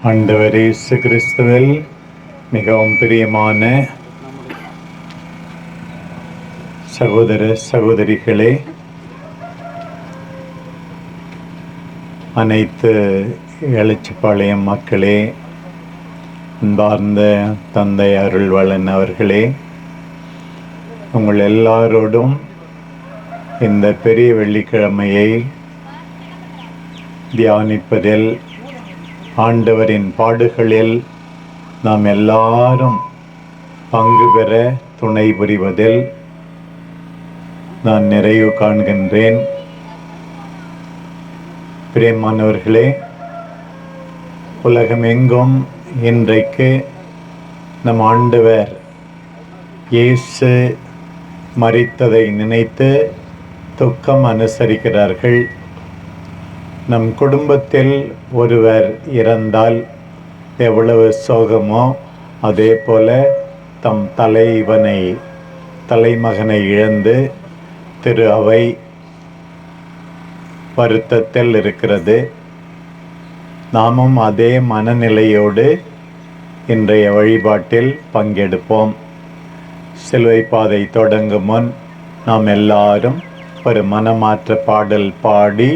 ஆண்டவர் இயேசு கிறிஸ்துவில் மிகவும் பிரியமான சகோதர சகோதரிகளே, அனைத்து எலச்சிபாளையம் மக்களே, அன்பார்ந்த தந்தை அருள்வளன் அவர்களே, உங்கள் எல்லாரோடும் இந்த பெரிய வெள்ளிக்கிழமையை தியானிப்பதில், ஆண்டவரின் பாடுகளில் நாம் எல்லாரும் பங்கு பெற துணை புரிவதில் நான் நிறைவு காண்கின்றேன். பிரியமானவர்களே, உலகமெங்கும் இன்றைக்கு நம் ஆண்டவர் இயேசு மரித்ததை நினைத்து துக்கம் அனுசரிக்கிறார்கள். நம் குடும்பத்தில் ஒருவர் இறந்தால் எவ்வளவு சோகமோ, அதே போல தம் தலைமகனை இழந்து திரு அவை வருத்தத்தில் இருக்கிறது. நாமும் அதே மனநிலையோடு இன்றைய வழிபாட்டில் பங்கெடுப்போம். சிலுவை பாதை தொடங்கும் முன் நாம் எல்லாரும் ஒரு மனமாற்ற பாடல் பாடி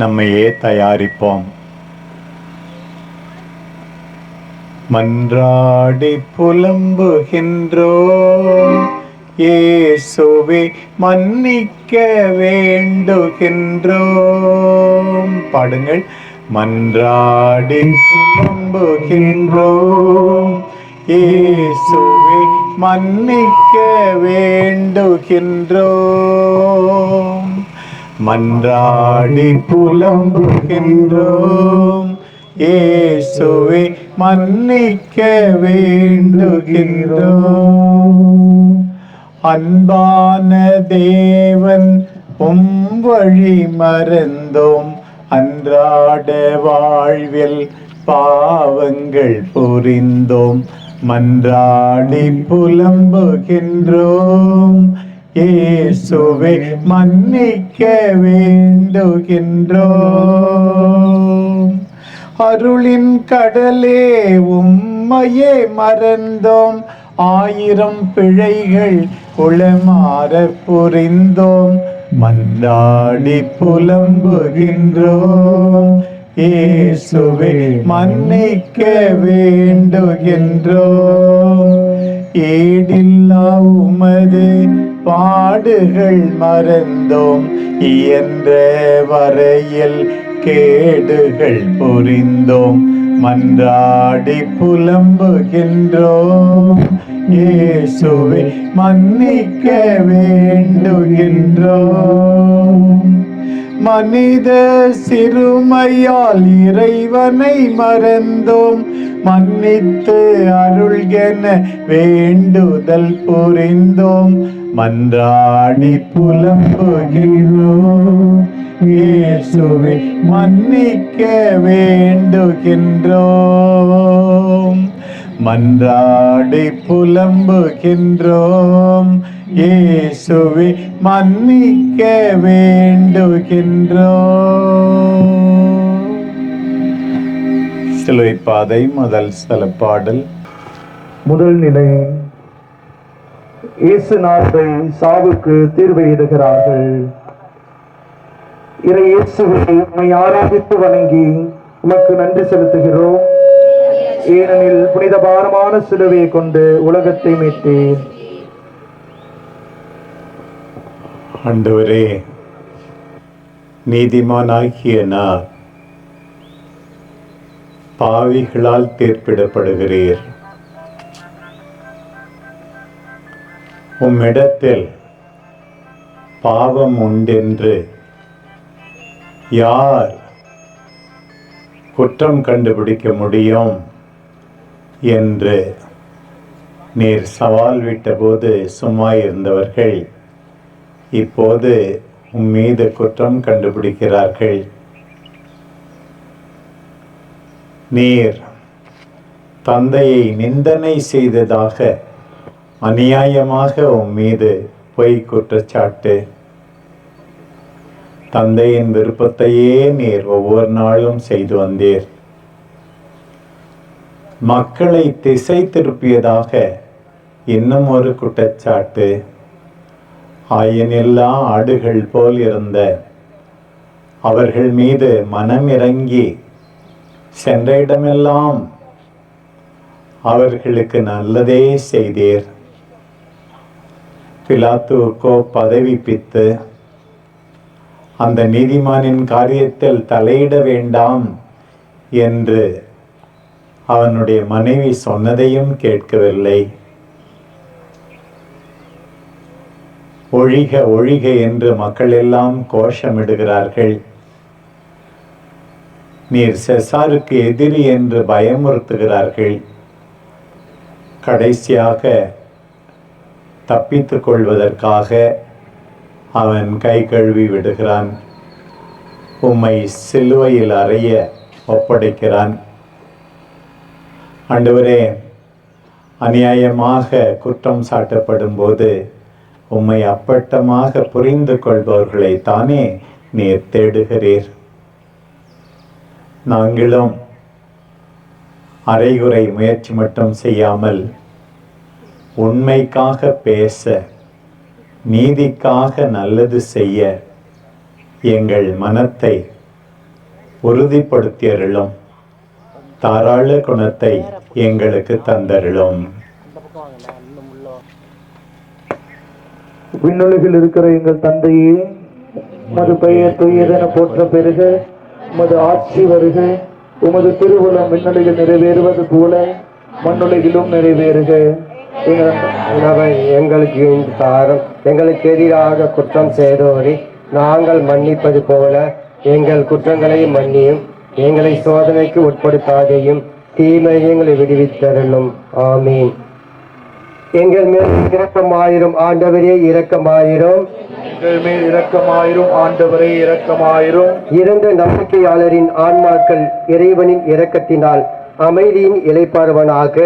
நம்மையே தயாரிப்போம். மன்றாடி புலம்புகின்றோம், இயேசுவே மன்னிக்க வேண்டுகின்றோம். பாடுங்கள். மன்றாடி புலம்புகின்றோம், இயேசுவே மன்னிக்க வேண்டுகின்றோம். மன்றாடி புலம்புகின்றோம், இயேசுவே மன்னிக்க வேண்டுகின்றோம். அன்பான தேவன் வழி மறந்தோம், அன்றாட வாழ்வில் பாவங்கள் புரிந்தோம். மன்றாடி புலம்புகின்றோம், இயேசுவே மன்னிக்க வேண்டுகின்றோம். அருளின் கடலே உம்மையே மறந்தோம், ஆயிரம் பிழைகள் உளமாற புரிந்தோம். மன்றாடி புலம்புகின்றோம், இயேசுவே மன்னிக்க வேண்டுகின்றோம். ஈடில்லா உமது பாடுகள் மறந்தோம், இயன்ற வரையில் கேடுகள் புரிந்தோம். மன்றாடி புலம்புகின்றோம், இயேசுவே மன்னிக்க வேண்டுகின்றோம். மனித சிறுமையால் இறைவனை மறந்தோம், மன்னித்து அருள்கென வேண்டுதல் புரிந்தோம். மன்றாடி புலம்புகின்றோம், இயேசுவே மன்னிக்க வேண்டுகின்றோம். மன்றாடி புலம்புகின்றோம், இயேசுவே மன்னிக்க வேண்டுகின்றோம். சிலுவை பாதை முதல் சில பாடல். முதல் நிலை. இயேசுநாதர் சாவுக்கு தீர்வையிடுகிறார்கள். இறை இயேசுவை உம்மை ஆராதித்து வணங்கி உமக்கு நன்றி செலுத்துகிறோம். ஏனெனில் புனித பாரமான சிலுவையை கொண்டு உலகத்தை மீட்டீர். ஆண்டவரே, நீதிமானாகிய நான் பாவிகளால் தீர்ப்பிடப்படுகிறீர். உம்மிடத்தில் பாவம் உண்டென்று யார் குற்றம் கண்டுபிடிக்க முடியும் என்று நீர் சவால் விட்டபோது சும்மா இருந்தவர்கள் இப்போது உம்மீது குற்றம் கண்டுபிடிக்கிறார்கள். நீர் தந்தையை நிந்தனை செய்ததாக அநியாயமாக உம்மீது பொய் குற்றச்சாட்டு. தந்தையின் விருப்பத்தையே நீர் ஒவ்வொரு நாளும் செய்து வந்தீர். மக்களை திசை திருப்பியதாக இன்னும் ஒரு குற்றச்சாட்டு. ஆயனில்லா ஆடுகள் போல் இருந்த அவர்கள் மீது மனமிறங்கி சென்ற இடமெல்லாம் அவர்களுக்கு நல்லதே செய்தீர். பிலாத்துவுக்கோ பதவி பித்து அந்த நீதிமானின் காரியத்தில் தலையிட வேண்டாம் என்று அவனுடைய மனைவி சொன்னதையும் கேட்கவில்லை. ஒழிக ஒழிக என்று மக்கள் எல்லாம் கோஷமிடுகிறார்கள். நீர் செசாருக்கு எதிரி என்று பயமுறுத்துகிறார்கள். கடைசியாக தப்பித்துக் கொள்வதற்காக அவன் கை கழுவி விடுகிறான். உம்மை சிலுவையில் அறைய ஒப்படைக்கிறான். ஆண்டவரே, அநியாயமாக குற்றம் சாட்டப்படும் போது உம்மை அப்பட்டமாக புரிந்து கொள்பவர்களை தானே நீர் தேடுகிறீர். நாங்களும் அரைகுறை முயற்சி மட்டும் செய்யாமல் உண்மைக்காக பேச, நீதிக்காக நல்லது செய்ய எங்கள் மனத்தை உறுதிப்படுத்தியருளும். தாராள குணத்தை எங்களுக்கு தந்தருளும். விண்ணுலகில் இருக்கிற எங்கள் தந்தையே, உமது பெயர் தூயதென போற்ற பெறுக. உமது ஆட்சி வருக. உமது திருவுளம் விண்ணுலகில் நிறைவேறுவது போல மண்ணுலகிலும் நிறைவேறுக. உணவை எங்களுக்கு இன்று தாரும். எங்களுக்கு எதிராக குற்றம் செய்தோரை நாங்கள் மன்னிப்பது போல எங்கள் குற்றங்களை மன்னியும். எங்களை சோதனைக்கு உட்படுத்தாதையும் தீமையை விடுவித்தருளும். ஆமீன். எங்கள் மேல் இரக்கமாயிரும் ஆண்டவரே, இரக்கமாயிரும். எங்கள் மேல் இரக்கமாயிரும் ஆண்டவரே, இரக்கமாயிரும். இறந்த நம்பிக்கையாளரின் ஆன்மாக்கள் இறைவனின் இரக்கத்தினால் அமைதியின் இளைப்பாறுவனாக.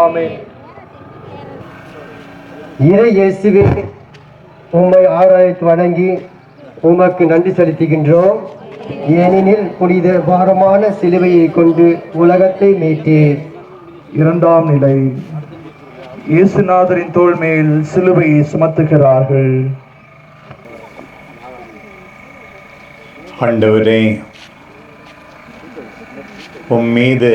ஆமீன். இறை இயேசுவே, உம்மை ஆராய்த்து வணங்கி உமக்கு நன்றி செலுத்துகின்றோம். ஏனெனில் புனித பாரமான சிலுவையை கொண்டு உலகத்தை மீட்டீர். இரண்டாம் நிலை. இயேசுநாதரின் தோள் மேல் சிலுவையை சுமத்துகிறார்கள். ஆண்டவரே, உம்மீது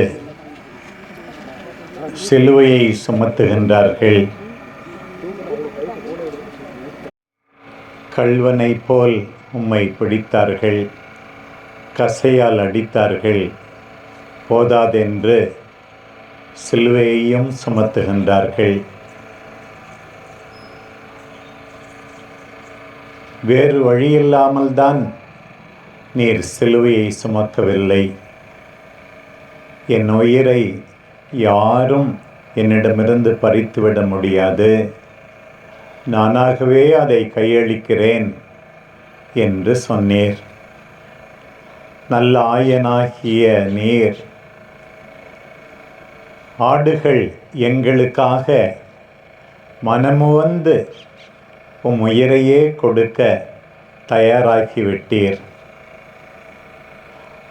சிலுவையை சுமத்துகின்றார்கள். கள்வனை போல் உம்மை பிடித்தார்கள், கசையால் அடித்தார்கள். போதாதென்று சிலுவையையும் சுமத்துகின்றார்கள். வேறு வழியில்லாமல் தான் நீர் சிலுவையை சுமக்கவில்லை. என் உயிரை யாரும் என்னிடமிருந்து பறித்துவிட முடியாது, நானாகவே அதை கையளிக்கிறேன் என்று சொன்னீர். நல்ல ஆயனாகிய நீர் ஆடுகள் எங்களுக்காக மனமுவந்து உம் உயிரையே கொடுக்க தயாராகிவிட்டீர்.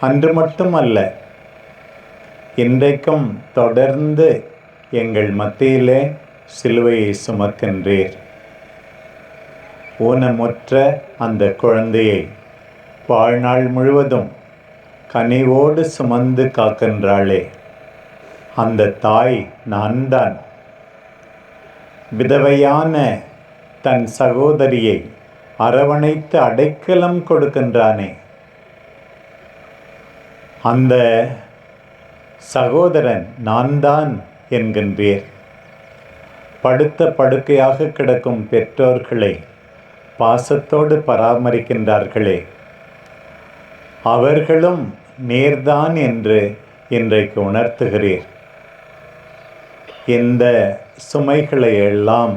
அன்று மட்டுமல்ல, இன்றைக்கும் தொடர்ந்து எங்கள் மத்தியிலே சிலுவையை சுமக்கின்றீர். ஊனமுற்ற அந்த குழந்தையை வாழ்நாள் முழுவதும் கனிவோடு சுமந்து காக்கின்றாளே, அந்த தாய் நான்தான். விதவையான தன் சகோதரியை அரவணைத்து அடைக்கலம் கொடுக்கின்றானே, அந்த சகோதரன் நான்தான் என்கின்றீர். படுத்த படுக்கையாக கிடக்கும் பெற்றோர்களை பாசத்தோடு பராமரிக்கின்றார்களே, அவர்களும் நீர்தான் என்று இன்றைக்கு உணர்த்துகிறீர். இந்த சுமைகளை எல்லாம்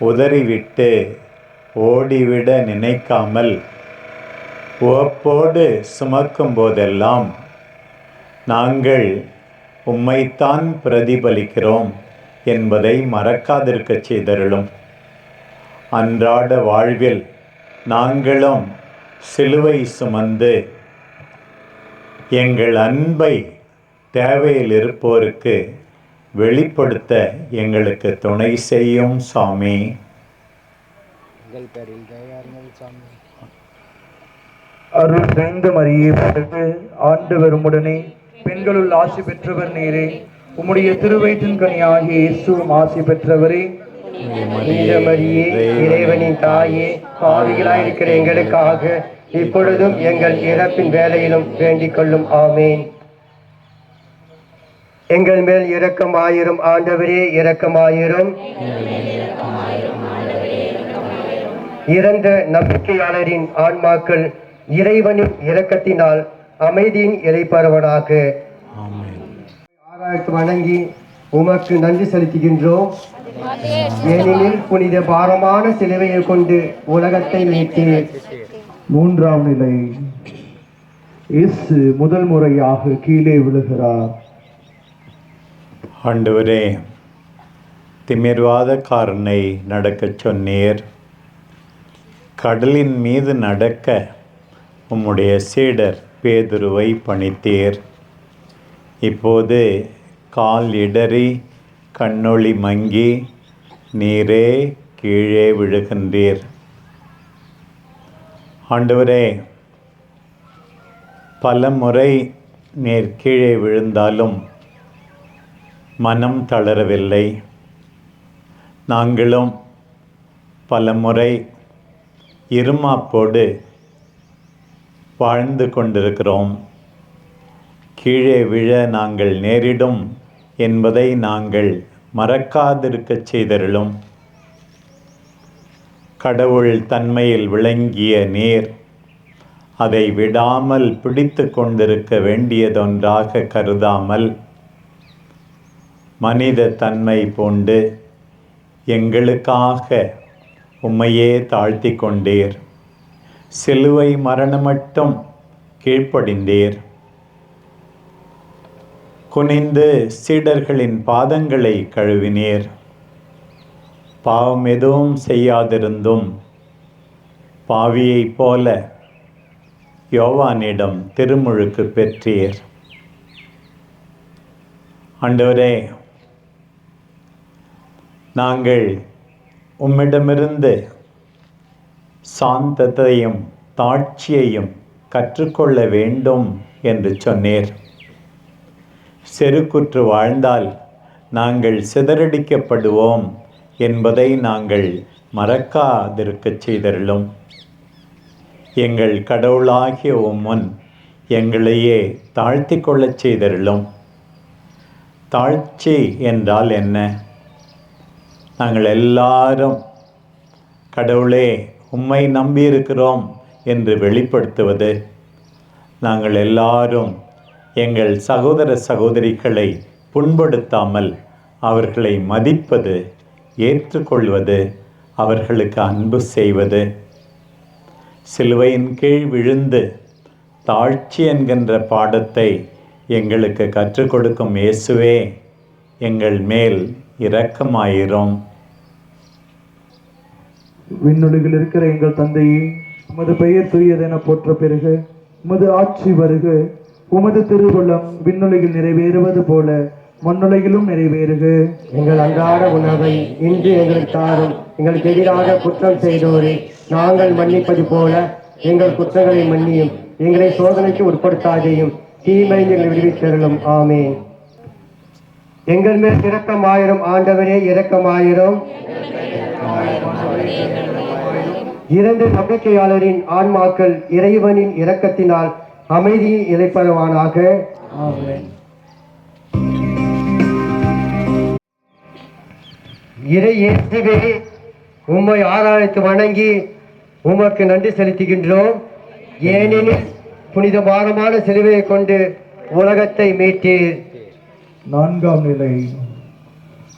உதறிவிட்டு ஓடிவிட நினைக்காமல் உவப்போடு சுமக்கும் போதெல்லாம் நாங்கள் உம்மைத்தான் பிரதிபலிக்கிறோம் என்பதை மறக்காதிருக்கச் செய்தருளும். அன்றாட வாழ்வில் நாங்களும் சிலுவை சுமந்து எங்கள் அன்பை தேவையில் இருப்போருக்கு வெளிப்படுத்த எங்களுக்கு துணை செய்யும் சாமி. அருள் நிறைந்த மரியே வாழ்க, ஆண்டவர் உம்முடனே, பெண்களுள் ஆசி பெற்றவர் நீரே. உம்முடைய திருவயிற்றின் கனியாகிய இயேசுவும் ஆசி பெற்றவரே. புனித மரியே, இறைவனின் தாயே, பாவிகளாயிருக்கிற எங்களுக்காக இப்பொழுதும் எங்கள் இறப்பின் வேளையிலும் வேண்டிக் கொள்ளும். ஆமேன். எங்கள் மேல் இரக்கமாயிரும் ஆண்டவரே, இரக்கமாயிரும். இறந்த நம்பிக்கையாளரின் ஆன்மாக்கள் இறைவனின் இரக்கத்தினால் அமைதியின் இளைப்பரவனாக. ஆராய்ச்சி வணங்கி உமக்கு நன்றி செலுத்துகின்றோம். ஏனெனில் புனித பாரமான சிலுவையை கொண்டு உலகத்தை மீட்டீர். மூன்றாம் நிலை. இயேசு முதல் முறையாக கீழே விழுகிறார். ஆண்டவரே, திமிர்வாதக்காரனை நடக்கச் சொன்னீர். கடலின் மீது நடக்க உம்முடைய சீடர் பேதுருவை பணித்தீர். இப்போது கால் இடறி கண்ணொளி மங்கி நீரே கீழே விழுகின்றீர். ஆண்டவரே, பல முறை நீர் கீழே விழுந்தாலும் மனம் தளரவில்லை. நாங்களும் பல முறை இருமாப்போடு வாழ்ந்து கொண்டிருக்கிறோம். கீழே விழ நாங்கள் நேரிடும் என்பதை நாங்கள் மறக்காதிருக்கச் செய்தருளும். கடவுள் தன்மையில் விளங்கிய நீர் அதை விடாமல் பிடித்து கொண்டிருக்க வேண்டியதொன்றாக கருதாமல் மனித தன்மை பூண்டு எங்களுக்காக உம்மையே தாழ்த்தி கொண்டீர். சிலுவை மரணமட்டும் கீழ்ப்படிந்தீர். குனிந்து சீடர்களின் பாதங்களை கழுவினீர். பாவம் எதுவும் செய்யாதிருந்தும் பாவியைப் போல யோவானிடம் திருமுழுக்கு பெற்றீர். ஆண்டவரே, நாங்கள் உம்மிடமிருந்து சாந்தத்தையும் தாட்சியையும் கற்றுக்கொள்ள வேண்டும் என்று சொன்னீர். செருக்குற்று வாழ்ந்தால் நாங்கள் சிதறடிக்கப்படுவோம் என்பதை நாங்கள் மறக்காதிருக்கச் செய்தருளும். எங்கள் கடவுளாகிய உம்முன் எங்களையே தாழ்த்தி கொள்ளச் செய்தருளும். தாழ்ச்சி என்றால் என்ன? நாங்கள் எல்லாரும் கடவுளே உம்மை நம்பியிருக்கிறோம் என்று வெளிப்படுத்துவது. நாங்கள் எல்லாரும் எங்கள் சகோதர சகோதரிகளை புண்படுத்தாமல் அவர்களை மதிப்பது, ஏற்றுக்கொள்வது, அவர்களுக்கு அன்பு செய்வது. சிலுவையின் கீழ் விழுந்து தாழ்ச்சி என்கின்ற பாடத்தை எங்களுக்கு கற்றுக் கொடுக்கும் இயேசுவே, எங்கள் மேல் இரக்கமாயிரும். விண்ணுலகில் இருக்கிற எங்கள் தந்தையே, உமது பெயர் தூயதென போற்ற பெறுக. உமது ஆட்சி வருக. உமது திருவுளம் விண்ணுலகில் நிறைவேறுவது போல மண்ணுலகிலும் நிறைவேறுக. எங்கள் அன்றாட உணவை இன்று எங்களுக்கு தாரும். எங்களுக்கு எதிராக குற்றம் செய்தோரை நாங்கள் மன்னிப்பது போல எங்கள் குற்றங்களை மன்னியும். எங்களை சோதனைக்கு உட்படுத்தாதையும் தீமை எங்களை விடுவித்தருளும். ஆமென். எங்கள் மேல் இரக்கமாயிரும் ஆண்டவரே, இரக்கமாயிரும். இறந்த நம்பிக்கையாளரின் ஆன்மாக்கள் இறைவனின் இரக்கத்தினால் அமைதியில் இளைப்பரவானாக. ஆமென். இறையேசுவே, உம்மை ஆராய்த்து வணங்கி உமக்கு நன்றி செலுத்துகின்றோம். ஏனெனில் புனித பாரமான சிலுவையை கொண்டு உலகத்தை மீட்டீர். நான்காம் நிலை.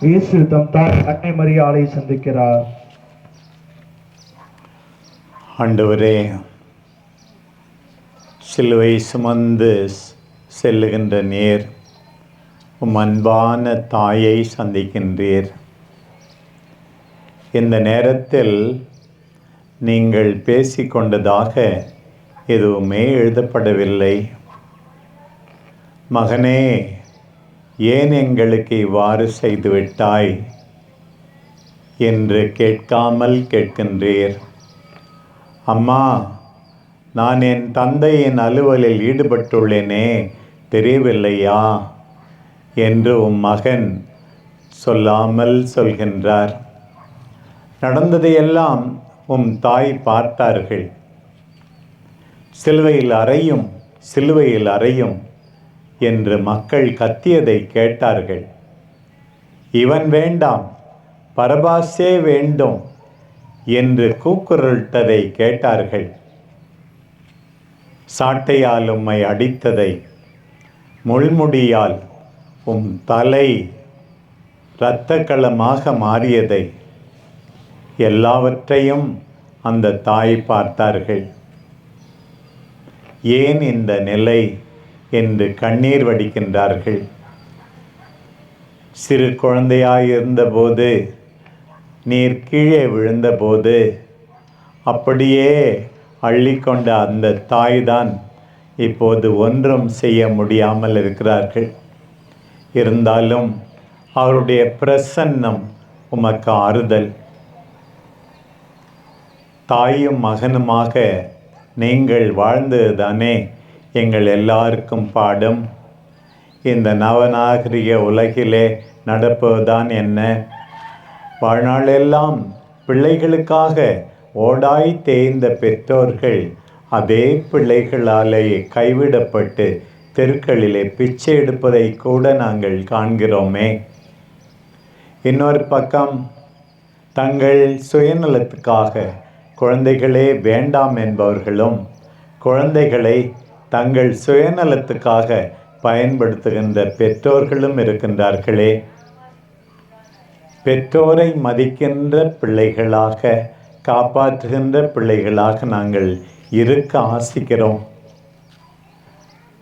இயேசு தம் தாய் அன்னை மரியாளை சந்திக்கிறார். ஆண்டவரே, சிலுவை சுமந்து செல்லுகின்ற நீர் உம் அன்பான தாயை சந்திக்கின்றீர். இந்த நேரத்தில் நீங்கள் பேசிக்கொண்டதாக எதுவுமே எழுதப்படவில்லை. மகனே, ஏன் எங்களுக்கு இவ்வாறு செய்துவிட்டாய் என்று கேட்காமல் கேட்கின்றீர். அம்மா, நான் என் தந்தையின் அலுவலில் ஈடுபட்டுள்ளேனே, தெரியவில்லையா என்று மகன் சொல்லாமல் சொல்கின்றார். நடந்ததையெல்லாம் தாய் பார்த்தார்கள். சிலுவையில் அறையும், சிலுவையில் அறையும் என்று மக்கள் கத்தியதை கேட்டார்கள். இவன் வேண்டாம், பரபாசே வேண்டும் என்று கூக்குரலிட்டதை கேட்டார்கள். சாட்டையால் உம்மை அடித்ததை, முள்முடியால் தலை இரத்தக்களமாக மாறியதை எல்லாவற்றையும் அந்த தாய் பார்த்தார்கள். ஏன் இந்த நிலை என்று கண்ணீர் வடிக்கின்றார்கள். சிறு குழந்தையாயிருந்தபோது, நீர் கீழே விழுந்தபோது அப்படியே அள்ளிக்கொண்ட அந்த தாய்தான் இப்போது ஒன்றும் செய்ய முடியாமல் இருக்கிறார்கள். இருந்தாலும் அவருடைய பிரசன்னம் உமக்கு ஆறுதல். தாயும் மகனுமாக நீங்கள் வாழ்ந்ததுதானே எங்கள் எல்லாருக்கும் பாடம். இந்த நவநாகரிக உலகிலே நடப்பதுதான் என்ன? வாழ்நாளெல்லாம் பிள்ளைகளுக்காக ஓடாய் தேய்ந்த பெற்றோர்கள் அதே பிள்ளைகளாலேயே கைவிடப்பட்டு தெருக்களிலே பிச்சை எடுப்பதை கூட நாங்கள் காண்கிறோமே. இன்னொரு பக்கம் தங்கள் சுயநலத்துக்காக குழந்தைகளே வேண்டாம் என்பவர்களும், குழந்தைகளை தங்கள் சுயநலத்துக்காக பயன்படுத்துகின்ற பெற்றோர்களும் இருக்கின்றார்களே. பெற்றோரை மதிக்கின்ற பிள்ளைகளாக, காப்பாற்றுகின்ற பிள்ளைகளாக நாங்கள் இருக்க ஆசிக்கிறோம்.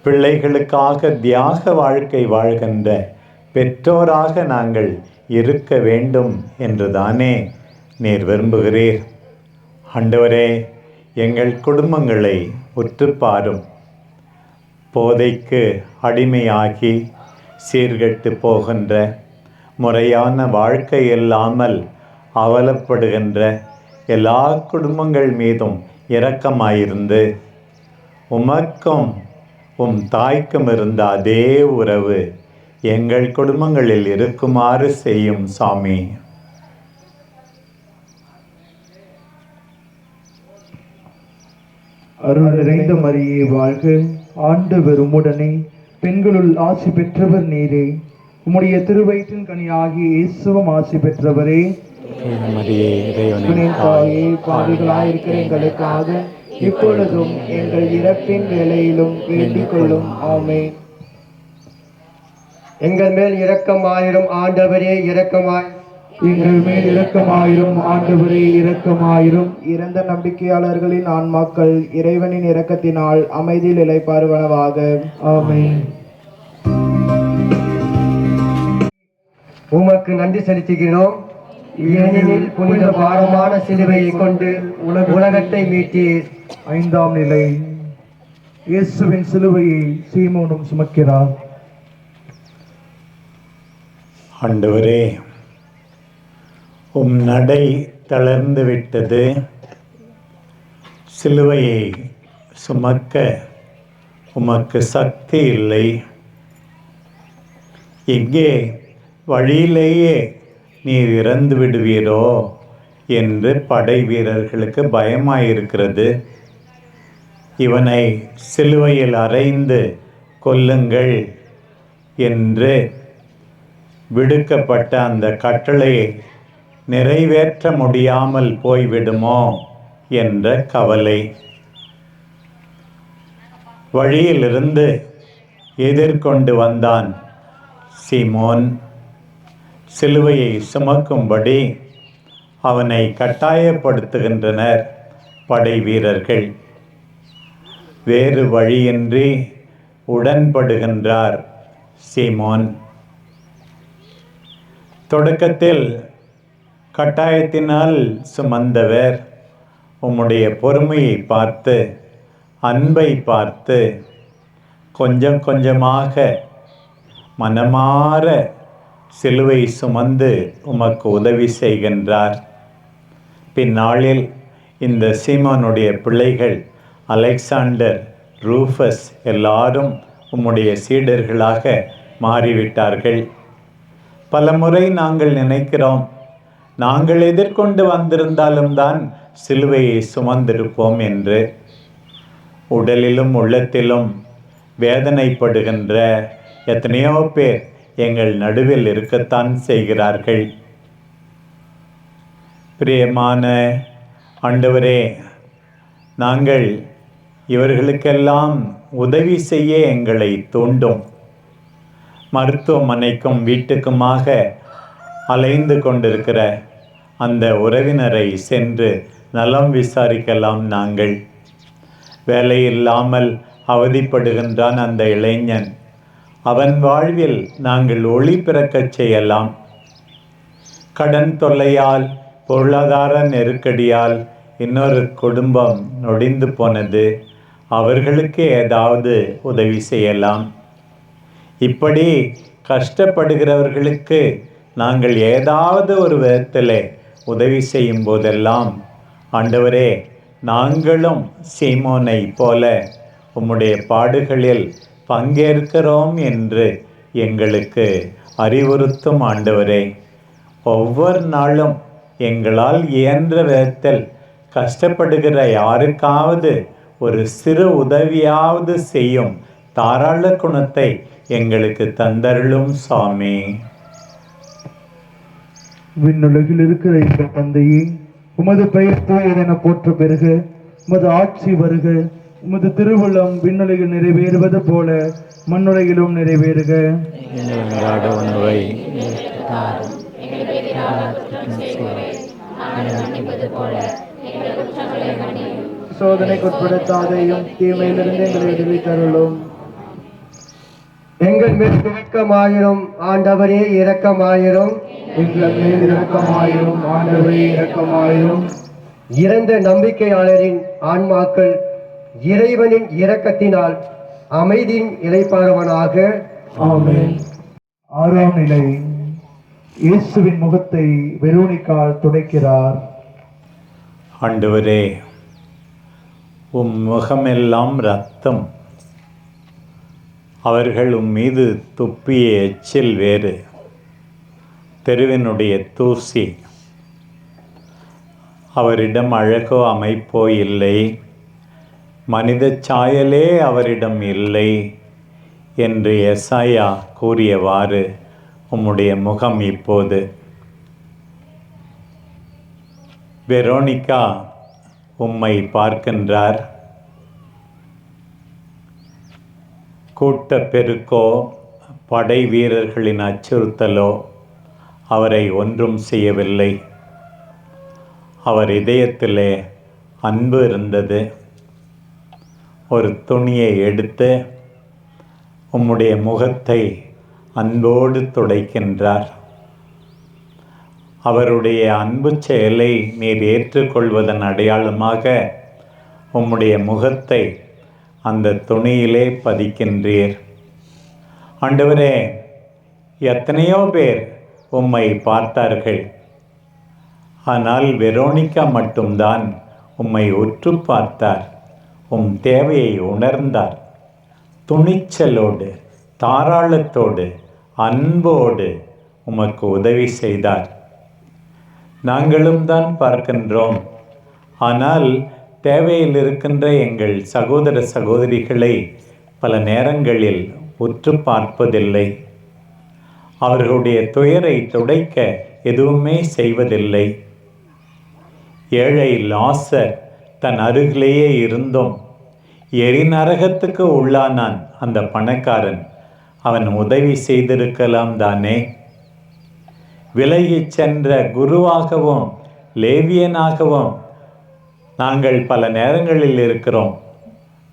பிள்ளைகளுக்காக தியாக வாழ்க்கை வாழ்கின்ற பெற்றோராக நாங்கள் இருக்க வேண்டும் என்றுதானே நீர் விரும்புகிறீர். ஆண்டவரே, எங்கள் குடும்பங்களை உற்றுப்பாரும். போதைக்கு அடிமையாகி சீர்கெட்டு போகின்ற, முறையான வாழ்க்கை இல்லாமல் அவலப்படுகின்ற எல்லா குடும்பங்கள் மீதும் இரக்கமாயிருந்து, உமக்கும் தாய்க்கும் இருந்த அதே உறவு எங்கள் குடும்பங்களில் இருக்குமாறு செய்யும் சாமி. அருள் நிறைந்த மரியே வாழ்க, ஆண்டவர் உம்முடனே, பெண்களுள் ஆசி பெற்றவர் நீரே. உம்முடைய திருவயிற்றின் கனியாகிய இயேசுவும் ஆசி பெற்றவரே. தாயே, பாவிகளாயிருக்கிற எங்களுக்காக இப்பொழுதும் எங்கள் இறப்பின் வேளையிலும் வேண்டிக் கொள்ளும். ஆமென். எங்கள் மேல் இரக்கமாயிரும் ஆண்டவரே, இரக்கமாய். எங்கள் மேல் இரக்கமாயிரும் ஆண்டவரே, இரக்கமாயிரும். இறந்த நம்பிக்கையாளர்களின் ஆன்மாக்கள் இறைவனின் இரக்கத்தினால் அமைதியில் இளைப்பாறுவனவாக. ஆமென். உமக்கு நன்றி செலுத்துகிறோம். ஏனெனில் புனித பாரமான சிலுவையை கொண்டு உலகத்தை மீட்டீர். 5ஆம் நிலை. இயேசுவின் சிலுவையை சீமோனும் சுமக்கிறார். ஆண்டவரே, நடை தளர்ந்து விட்டது. சிலுவையை சுமக்க உமக்கு சக்தி இல்லை. எங்கே வழியிலேயே நீர் இறந்து விடுவீரோ என்று படை வீரர்களுக்கு பயமாயிருக்கிறது. இவனை சிலுவையில் அறைந்து கொல்லுங்கள் என்று விடுக்கப்பட்ட அந்த கட்டளையை நிறைவேற்ற முடியாமல் போய்விடுமோ என்ற கவலை. வழியிலிருந்து எதிர்கொண்டு வந்தான் சீமோன். சிலுவையை சுமக்கும்படி அவனை கட்டாயப்படுத்துகின்றனர் படை வீரர்கள். வேறு வழியின்றி உடன்படுகின்றார் சீமோன். தொடக்கத்தில் கட்டாயத்தினால் சுமந்தவர் உம்முடைய பொறுமையை பார்த்து, அன்பை பார்த்து கொஞ்சம் கொஞ்சமாக மனமாற சிலுவை சுமந்து உமக்கு உதவி செய்கின்றார். பின்னாளில் இந்த சீமோனுடைய பிள்ளைகள் அலெக்சாண்டர், ரூஃபஸ் எல்லாரும் உம்முடைய சீடர்களாக மாறிவிட்டார்கள். பலமுறை நாங்கள் நினைக்கிறோம், நாங்கள் எதிர்கொண்டு வந்திருந்தாலும் தான் சிலுவையை சுமந்திருப்போம் என்று. உடலிலும் உள்ளத்திலும் வேதனைப்படுகின்ற எத்தனையோ பேர் எங்கள் நடுவில் இருக்கத்தான் செய்கிறார்கள். பிரியமான ஆண்டவரே, நாங்கள் இவர்களுக்கெல்லாம் உதவி செய்ய எங்களை தூண்டும். மருத்துவமனைக்கும் வீட்டுக்குமாக அலைந்து கொண்டிருக்கிற அந்த உறவினரை சென்று நலம் விசாரிக்கலாம். நாங்கள் வேலையில்லாமல் அவதிப்படுகின்றான் அந்த இளைஞன். அவன் வாழ்வில் நாங்கள் ஒளி பிறக்கச் செய்யலாம். கடன் தொல்லையால், பொருளாதார நெருக்கடியால் இன்னொரு குடும்பம் நொடிந்து போனது. அவர்களுக்கு ஏதாவது உதவி செய்யலாம். இப்படி கஷ்டப்படுகிறவர்களுக்கு நாங்கள் ஏதாவது ஒரு விதத்தில் உதவி செய்யும் போதெல்லாம், ஆண்டவரே, நாங்களும் சீமோனை போல உம்முடைய பாடுகளில் பங்கேற்கிறோம் என்று எங்களுக்கு அறிவுறுத்தும் ஆண்டவரே. ஒவ்வொரு நாளும் எங்களால் இயன்ற விதத்தில் கஷ்டப்படுகிற யாருக்காவது ஒரு சிறு உதவியாவது செய்யும் தாராள குணத்தை எங்களுக்கு தந்தருளும் சாமி. விண்ணுலகில் இருக்கிற எங்கள் தந்தையே, உமது பெயர் தூயதென போற்ற பெறுக. உமது ஆட்சி வருக. உமது திருவுள்ளம் விண்ணுலகில் நிறைவேறுவது போல மண்ணுலகிலும் நிறைவேறுக. அன்றாட உணவை சோதனைக்குட்படுத்தாதையும் தீமையிலிருந்து எங்களை விடுவித்தருளும். எங்கள் மேல் இரக்கமாயிரும் ஆண்டவரே, இரக்கமாயிரும். எங்கள் மேல் இரக்கமாயிரும் ஆண்டவரே, இரக்கமாயிரும். இறந்த நம்பிக்கையாளரின் ஆன்மாக்கள் இறைவனின் இரக்கத்தினால் அமைதியின் இளைப்பாறுவனாக. ஆமென். ஆறாம் நிலை. இயேசுவின் முகத்தை வெரோனிக்கால் துடைக்கிறார். ஆண்டவரே, உம் முகமெல்லாம் இரத்தம். அவர்கள் உம் மீது துப்பிய எச்சில் வேறு, தெருவினுடைய தூசி. அவரிடம் அழகோ அமைப்போ இல்லை, மனித சாயலே அவரிடம் இல்லை என்று எசாயா கூறியவாறு உம்முடைய முகம் இப்போது. வெரோனிகா உம்மை பார்க்கின்றார். கூட்டப்பெருக்கோ படை வீரர்களின் அச்சுறுத்தலோ அவரை ஒன்றும் செய்யவில்லை. அவர் இதயத்திலே அன்பு இருந்தது. ஒரு துணியை எடுத்து உம்முடைய முகத்தை அன்போடு துடைக்கின்றார். அவருடைய அன்பு செயலை நீர் ஏற்றுக்கொள்வதன் அடையாளமாக உம்முடைய முகத்தை அந்த துணியிலே பதிக்கின்றீர். ஆண்டவரே, எத்தனையோ பேர் உம்மை பார்த்தார்கள். ஆனால் வெரோனிகா மட்டும்தான் உம்மை உற்று பார்த்தார். உம் தேவையை உணர்ந்தார். துணிச்சலோடு, தாராளத்தோடு, அன்போடு உமக்கு உதவி செய்தார். நாங்களும் தான் பார்க்கின்றோம். ஆனால் தேவையில் இருக்கின்ற எங்கள் சகோதர சகோதரிகளை பல நேரங்களில் உற்று பார்ப்பதில்லை. அவர்களுடைய துயரை துடைக்க எதுவுமே செய்வதில்லை. ஏழை லாசர் தன் அருகிலேயே இருந்தும் எரிநரகத்துக்கு உள்ளானான் அந்த பணக்காரன். அவன் உதவி செய்திருக்கலாம் தானே? விலகிச் சென்ற குருவாகவும் லேவியனாகவும் நாங்கள் பல நேரங்களில் இருக்கிறோம்.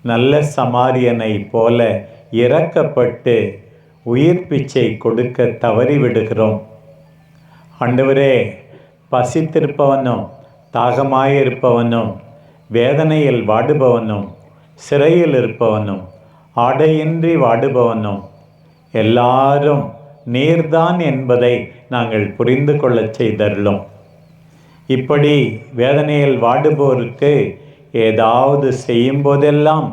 நல்ல சமாரியனை போல இரக்கப்பட்டு உயிர் பிச்சை கொடுக்க தவறிவிடுகிறோம். ஆண்டவரே, பசித்திருப்பவனும் தாகமாயிருப்பவனும் வேதனையில் வாடுபவனும் சிறையில் இருப்பவனும் ஆடையின்றி வாடுபவனும் எல்லாரும் நீர்தான் என்பதை நாங்கள் புரிந்து கொள்ளச் செய்தருளும். இப்படி வேதனையில் வாடுபோருக்கு ஏதாவது செய்யும் போதெல்லாம்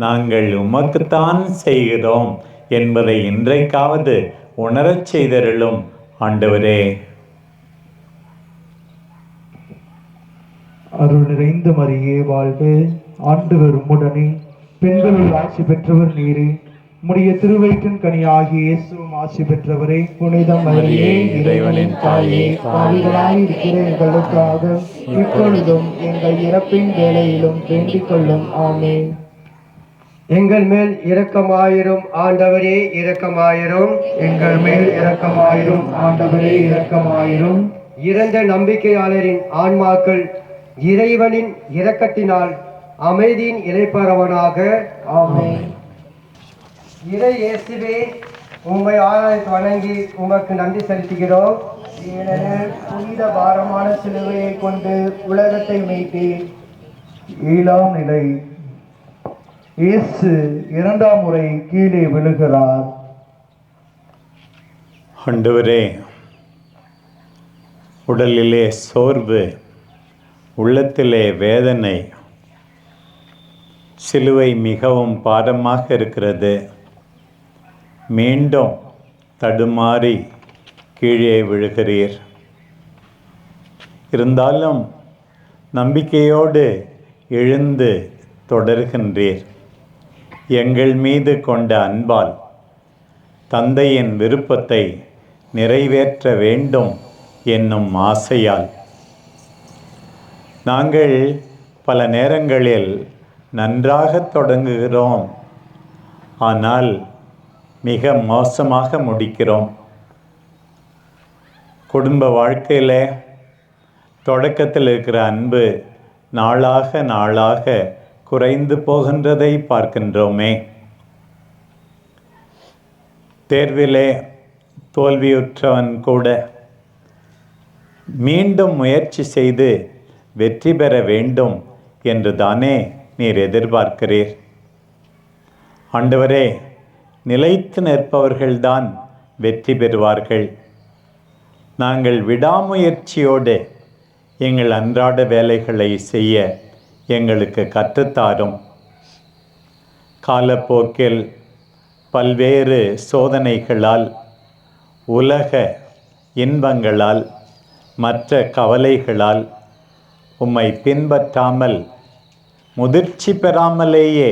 நாங்கள் உமக்குத்தான் செய்கிறோம் என்பதை இன்றைக்காவது உணரச் செய்தருளும் ஆண்டவரே. அருள் நிறைந்த மரியே வாழ்க, ஆண்டவர் உம்முடனே, பெண்களுள் ஆட்சி பெற்றவர் நீரே, உம்முடைய திருவயிற்றின் கனியாகிய இயேசுவும் ஆட்சி பெற்றவரே. புனித மரியே, இறைவனின் தாயே, பாவிகளாய் இருக்கிற எங்களுக்காக இப்பொழுதும் எங்கள் இறப்பின் வேளையிலும் வேண்டிக் கொள்ளும். ஆமென். எங்கள் மேல் இரக்கமாயிரும் ஆண்டவரே, இரக்கமாயிரும். எங்கள் மேல் இரக்கமாயிரும் ஆண்டவரே, இரக்கமாயிரும். இறந்த நம்பிக்கையாளரின் ஆன்மாக்கள் இறைவனின் இரக்கத்தினால் அமைதியின் இளைப்பறவனாக. ஆமென். இறை இயேசுவே, உம்மை ஆராய்ந்து வணங்கி உமக்கு நன்றி செலுத்துகிறோம். ஏனெனில் புனித பாரமான சிலுவையை கொண்டு உலகத்தை மீட்டீர். 7ஆம் நிலை. இயேசு 2ஆம் முறை கீழே விழுகிறார். ஆண்டவரே, உடலிலே சோர்வு, உள்ளத்திலே வேதனை, சிலுவை மிகவும் பாரமாக இருக்கிறது. மீண்டும் தடுமாறி கீழே விழுகிறீர். இருந்தாலும் நம்பிக்கையோடு எழுந்து தொடர்கின்றீர். எங்கள் மீது கொண்ட அன்பால் தந்தையின் விருப்பத்தை நிறைவேற்ற வேண்டும் என்னும் ஆசையால் நாங்கள் பல நேரங்களில் நன்றாக தொடங்குகிறோம், ஆனால் மிக மோசமாக முடிக்கிறோம். குடும்ப வாழ்க்கையில் தொடக்கத்தில் இருக்கிற அன்பு நாளாக நாளாக குறைந்து போகின்றதை பார்க்கின்றோமே. தேர்விலே தோல்வியுற்றவன் கூட மீண்டும் முயற்சி செய்து வெற்றி பெற வேண்டும் என்று தானே நீர் எதிர்பார்க்கிறீர். ஆண்டவரே, நிலைத்து நிற்பவர்கள்தான் வெற்றி பெறுவார்கள். நாங்கள் விடாமுயற்சியோடு எங்கள் அன்றாட வேலைகளை செய்ய எங்களுக்கு கற்றுத்தாரும். காலப்போக்கில் பல்வேறு சோதனைகளால், உலக இன்பங்களால், மற்ற கவலைகளால் உம்மை பின்பற்றாமல் முதிர்ச்சி பெறாமலேயே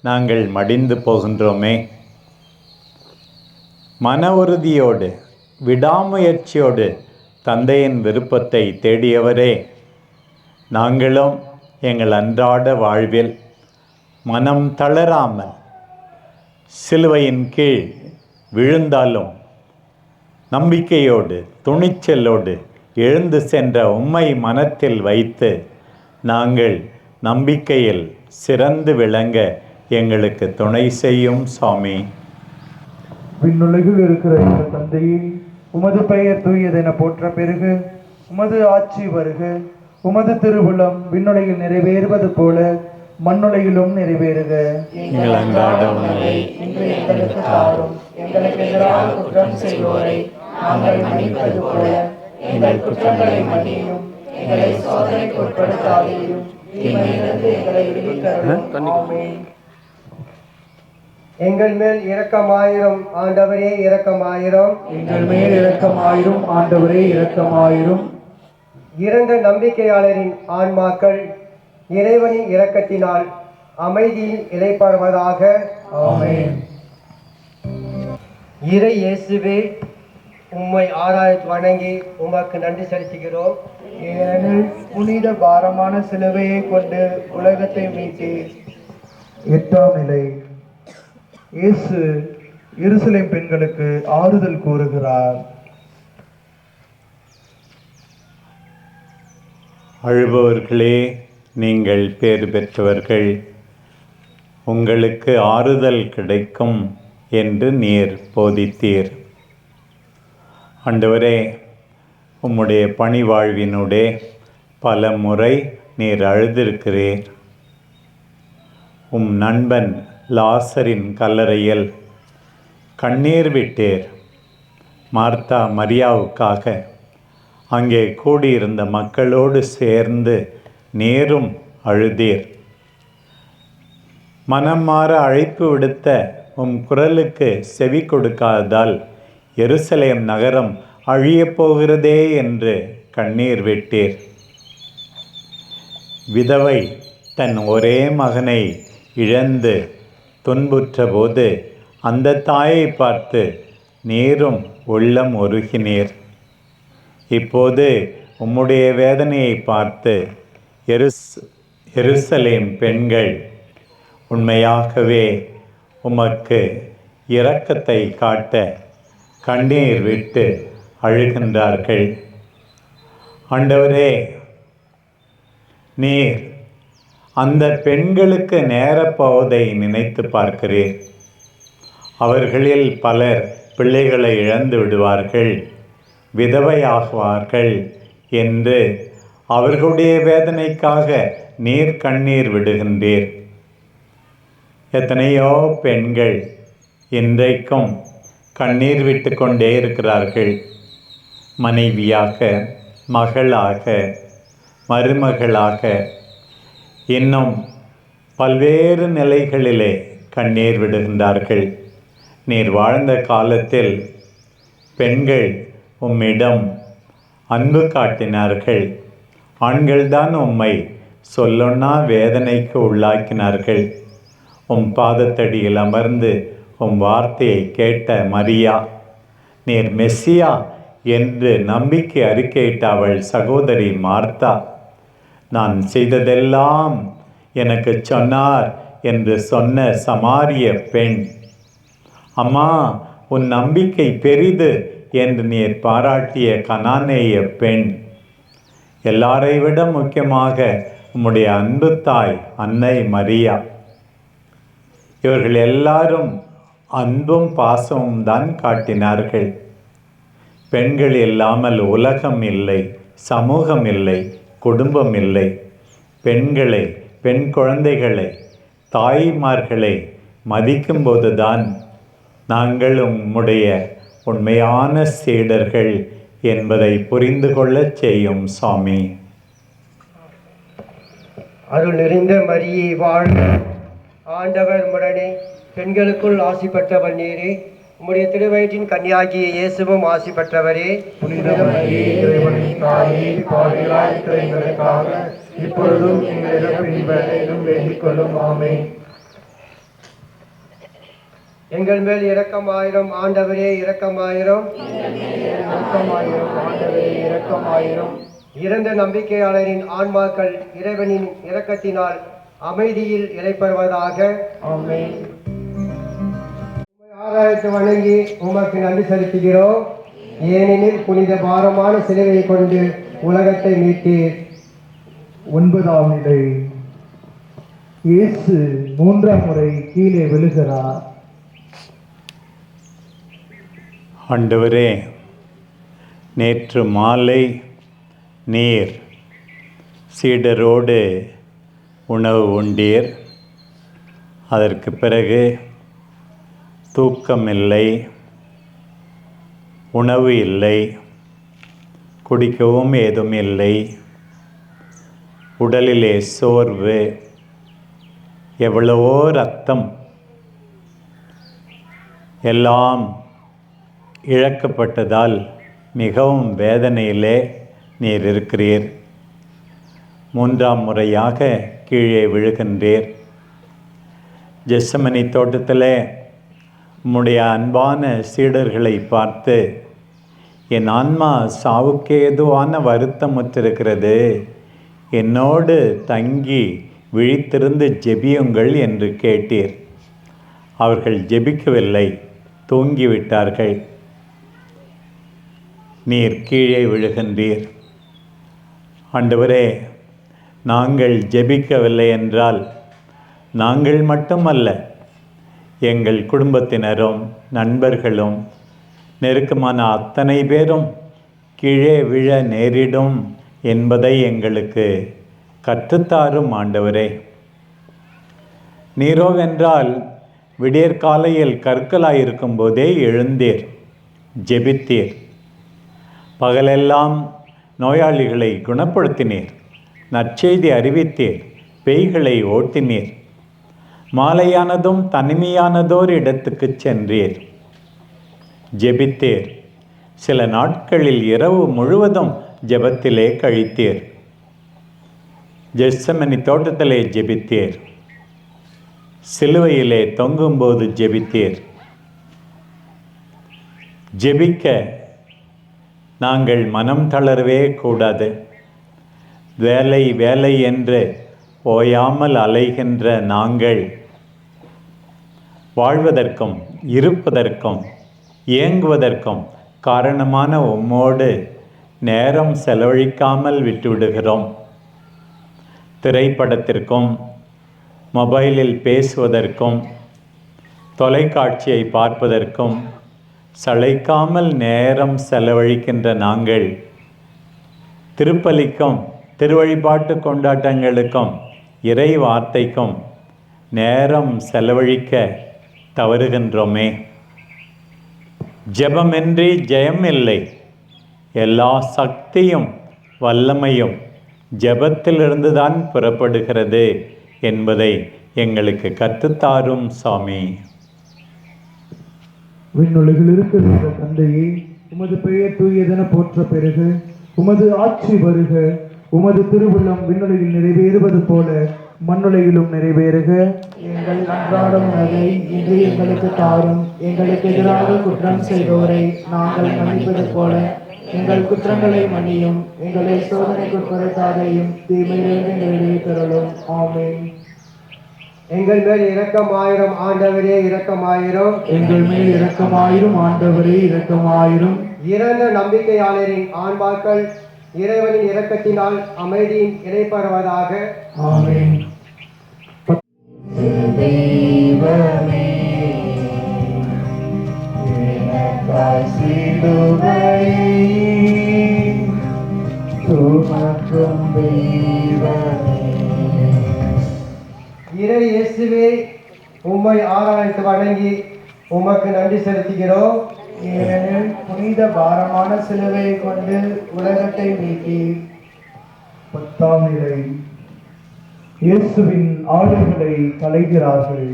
நாங்கள் மடிந்து போகின்றோமே. மன உறுதியோடு விடாமுயற்சியோடு தந்தையின் விருப்பத்தை தேடியவரே, நாங்களும் எங்கள் அன்றாட வாழ்வில் மனம் தளராமல் சிலுவையின் கீழ் விழுந்தாலும் நம்பிக்கையோடு துணிச்சலோடு எழுந்து சென்ற உம்மை மனத்தில் வைத்து நாங்கள் நம்பிக்கையில் சிறந்து விளங்க எங்களுக்கு துணை செய்யும் சுவாமி. விண்ணுலகில் இருக்கிற எங்கள் தந்தையே, உமது பெயர் தூயதென போற்ற பெருக, உமது ஆட்சி வருக, உமது திருவுளம் விண்ணுலகில் நிறைவேறுவது போல மண்ணுலகிலும் நிறைவேறுக. எங்கள் அன்றாட உணவை இன்று எங்களுக்கு தாரும். எங்களுக்கு எதிராக குற்றம் செய்வோரை நாங்கள் மன்னிப்பது போல எங்கள் குற்றங்களை மன்னியும். எங்களை சோதனைக்கு உட்படுத்தாதேயும், தீமையிலிருந்து எங்களை விடுவித்தருளும். ஆமென். எங்கள் மேல் இரக்கமாயிரும் ஆண்டவரே, இரக்கமாயிரும். எங்கள் மேல் இரக்கமாயிரும் ஆண்டவரே, இரக்கமாயிரும். இறந்த நம்பிக்கையாளரின் ஆன்மாக்கள் இறைவனின் இரக்கத்தினால் அமைதியில் இளைப்பாறுவதாக. ஆமென். இறை இயேசுவே, உம்மை ஆராய்ந்து வணங்கி உமக்கு நன்றி செலுத்துகிறோம். ஏனெனில் புனித பாரமான சிலுவையை கொண்டு உலகத்தை மீட்டீர். 8ஆம் நிலை. இயேசு எருசலேம் பெண்களுக்கு ஆறுதல் கூறுகிறார். அழுபவர்களே, நீங்கள் பேறு பெற்றவர்கள், உங்களுக்கு ஆறுதல் கிடைக்கும் என்று நீர் போதித்தீர். ஆண்டவரே, உம்முடைய பணி வாழ்வினூடே பல முறை நீர் அழுதிருக்கிறீர். உம் நண்பன் லாசரின் கல்லறையில் கண்ணீர் விட்டீர். மார்த்தா மரியாவுக்காக அங்கே கூடியிருந்த மக்களோடு சேர்ந்து நீரும் அழுதீர். மனம் மாற அழைப்பு விடுத்த உம் குரலுக்கு செவி கொடுக்காததால் எருசலேம் நகரம் அழியப் போகிறதே என்று கண்ணீர் விட்டீர். விதவை தன் ஒரே மகனை இழந்து துன்புற்ற போது அந்த தாயை பார்த்து நீரும் உள்ளம் உருகினீர். இப்போது உம்முடைய வேதனையை பார்த்து எருசலேம் பெண்கள் உண்மையாகவே உமக்கு இரக்கத்தை காட்ட கண்ணீர் விட்டு அழுகின்றார்கள். ஆண்டவரே, நீர் அந்த பெண்களுக்கு நேரப்போவதை நினைத்து பார்க்கிறீர். அவர்களில் பலர் பிள்ளைகளை இழந்து விடுவார்கள், விதவையாகுவார்கள் என்று அவர்களுடைய வேதனைக்காக நீர் கண்ணீர் விடுகின்றீர். எத்தனையோ பெண்கள் இன்றைக்கும் கண்ணீர் விட்டு கொண்டே இருக்கிறார்கள். மனைவியாக, மகளாக, மருமகளாக, இன்னும் பல்வேறு நிலைகளிலே கண்ணீர் விடுகின்றார்கள். நீர் வாழ்ந்த காலத்தில் பெண்கள் உம்மிடம் அன்பு காட்டினார்கள். ஆண்கள்தான் உம்மை சொல்லொன்னா வேதனைக்கு உள்ளாக்கினார்கள். உம் பாதத்தடியில் அமர்ந்து உம் வார்த்தையை கேட்ட மரியா, நீர் மெஸ்ஸியா என்று நம்பிக்கை அறிக்கையிட்ட அவள் சகோதரி மார்த்தா, நான் செய்ததெல்லாம் எனக்கு சொன்னார் என்று சொன்ன சமாரிய பெண், அம்மா உன் நம்பிக்கை பெரிது என்று நீர் பாராட்டிய கனானேய பெண், எல்லாரை விட முக்கியமாக உம்முடைய அன்பு தாய் அன்னை மரியா, இவர்கள் எல்லாரும் அன்பும் பாசமும் தான் காட்டினார்கள். பெண்கள் இல்லாமல் உலகம் இல்லை, சமூகம் இல்லை, குடும்பம் இல்லை. பெண்களை, பெண் குழந்தைகளை, தாய்மார்களை மதிக்கும்போதுதான் நாங்கள் உம்முடைய உண்மையான சீடர்கள் என்பதை புரிந்து கொள்ளச் செய்யும் சுவாமி. அருள் நிறைந்த மரியே வாழ்க, ஆண்டவர் உடனே பெண்களுக்குள் ஆசி பெற்றவர் நீரே, உம்முடைய திருவயிற்றின் கன்னியாகிய இயேசுவும் ஆசி பெற்றவரே. புனித மரியே, இறைவனின் தாயே, பாவிகளாய் இருக்கிற எங்களுக்காக இப்பொழுதும் எங்கள் இறப்பின் வேளையிலும் வேண்டிக் கொள்ளும். ஆமென். எங்கள் மேல் இரக்கமாயிரம் ஆண்டவரே, இரக்கமாயிரம். இரக்கமாயிரும் ஆண்டவரே, இரக்கமாயிரும். இறந்த நம்பிக்கையாளரின் ஆன்மாக்கள் இறைவனின் இரக்கத்தினால் அமைதியில் இளைப்பெறுவதாக. ஆமென். ஆராய்த்து வணங்கி உமக்கு நன்றி செலுத்துகிறோம். ஏனெனில் புனித பாரமான சிலுவையை கொண்டு உலகத்தை மீட்டீர். 9ஆம் நிலை. இயேசு 3ஆம் முறை கீழே விழுகிறார். ஆண்டவரே, நேற்று மாலை நீர் சீடரோடு உணவு உண்டீர். அதற்கு பிறகு தூக்கமில்லை, உணவு இல்லை, குடிக்கவும் ஏதும் இல்லை, உடலிலே சோர்வு, எவ்வளவோ இரத்தம், எல்லாம் இழக்கப்பட்டதால் மிகவும் வேதனையிலே நீர் இருக்கிறீர். 3ஆம் முறையாக கீழே விழுகின்றீர். ஜெசமனி தோட்டத்தில் உம்முடைய அன்பான சீடர்களை பார்த்து, என் ஆன்மா சாவுக்கு ஏதுவான வருத்தமுற்றிருக்கிறது, என்னோடு தங்கி விழித்திருந்து ஜெபியுங்கள் என்று கேட்டீர். அவர்கள் ஜெபிக்கவில்லை, தூங்கிவிட்டார்கள். நீர் கீழே விழுகின்றீர். ஆண்டவரே, நாங்கள் ஜெபிக்கவில்லை என்றால் நாங்கள் மட்டுமல்ல, எங்கள் குடும்பத்தினரும் நண்பர்களும் நெருக்கமான அத்தனை பேரும் கீழே விழ நேரிடும் என்பதை எங்களுக்கு கற்றுத்தாரும் ஆண்டவரே. நீரோவென்றால் விடியற்காலையில் கற்களாயிருக்கும் போதே எழுந்தீர், ஜெபித்தீர். பகலெல்லாம் நோயாளிகளை குணப்படுத்தினீர், நற்செய்தி அறிவித்தீர், பேய்களை ஓட்டினீர். மாலையானதும் தனிமையானதோர் இடத்துக்கு சென்றீர், ஜெபித்தீர். சில நாட்களில் இரவு முழுவதும் ஜெபத்திலே கழித்தீர். கெத்செமனி தோட்டத்திலே ஜெபித்தீர், சிலுவையிலே தொங்கும்போது ஜெபித்தீர். ஜெபிக்க நாங்கள் மனம் தளரவே கூடாது. வேலை வேலை என்று ஓயாமல் அலைகின்ற நாங்கள் வாழ்வதற்கும் இருப்பதற்கும் இயங்குவதற்கும் காரணமான உம்மோடு நேரம் செலவழிக்காமல் விட்டுவிடுகிறோம். திரைப்படத்திற்கும் மொபைலில் பேசுவதற்கும் தொலைக்காட்சியை பார்ப்பதற்கும் சளைக்காமல் நேரம் செலவழிக்கின்ற நாங்கள் திருப்பலிக்கும் திருவழிபாட்டு கொண்டாட்டங்களுக்கும் இறை வார்த்தைக்கும் நேரம் செலவழிக்க தவறுகின்றோமே. ஜெபமின்றி ஜெயம் இல்லை. எல்லா சக்தியும் வல்லமையும் ஜெபத்திலிருந்து தான் புறப்படுகிறது என்பதை எங்களுக்கு கற்றுத்தாரும் சாமி. விண்ணுலகில் இருக்கிற தந்தையே, உமது பெயர் தூயதென போற்ற பெறுக. உமது ஆட்சி வருக. உமது திருவுள்ளம் விண்ணுலகில் நிறைவேறுவது போல மண்ணுலகிலும் நிறைவேறுக. எங்கள் அன்றாட உணவை இன்று எங்களுக்கு தாரும். எங்களுக்கு எதிராக குற்றம் செய்தோரை நாங்கள் மன்னிப்பது போல எங்கள் குற்றங்களை மன்னியும். எங்களை சோதனைக்கு உட்படுத்தாதையும் தீமையிலிருந்து எங்களை விடுவித்தருளும். ஆமென். எங்கள் மேல் இரக்கமாயிரம் ஆண்டவரே, இரக்கமாயிரம். எங்கள் மேல் இரக்கமாயிரும் ஆண்டவரே, இரக்கமாயிரும். இறந்த நம்பிக்கையாளரின் ஆன்மாக்கள் இறைவனின் இரக்கத்தினால் அமைதியின் இடைப்பெறுவதாக. ஆமென். தெய்வமே, எனக்காய் சிலுவையை சுமக்கும் தெய்வமே. இறை இயேசுவே, உம்மை ஆராய்ந்து வணங்கி உமக்கு நன்றி செலுத்துகிறோம். ஏனெனில் புனித பாரமான சிலுவையை கொண்டு உலகத்தை மீட்டி 10ஆம் நிலை. இயேசுவின் ஆளுகளை கலைகிறார்கள்.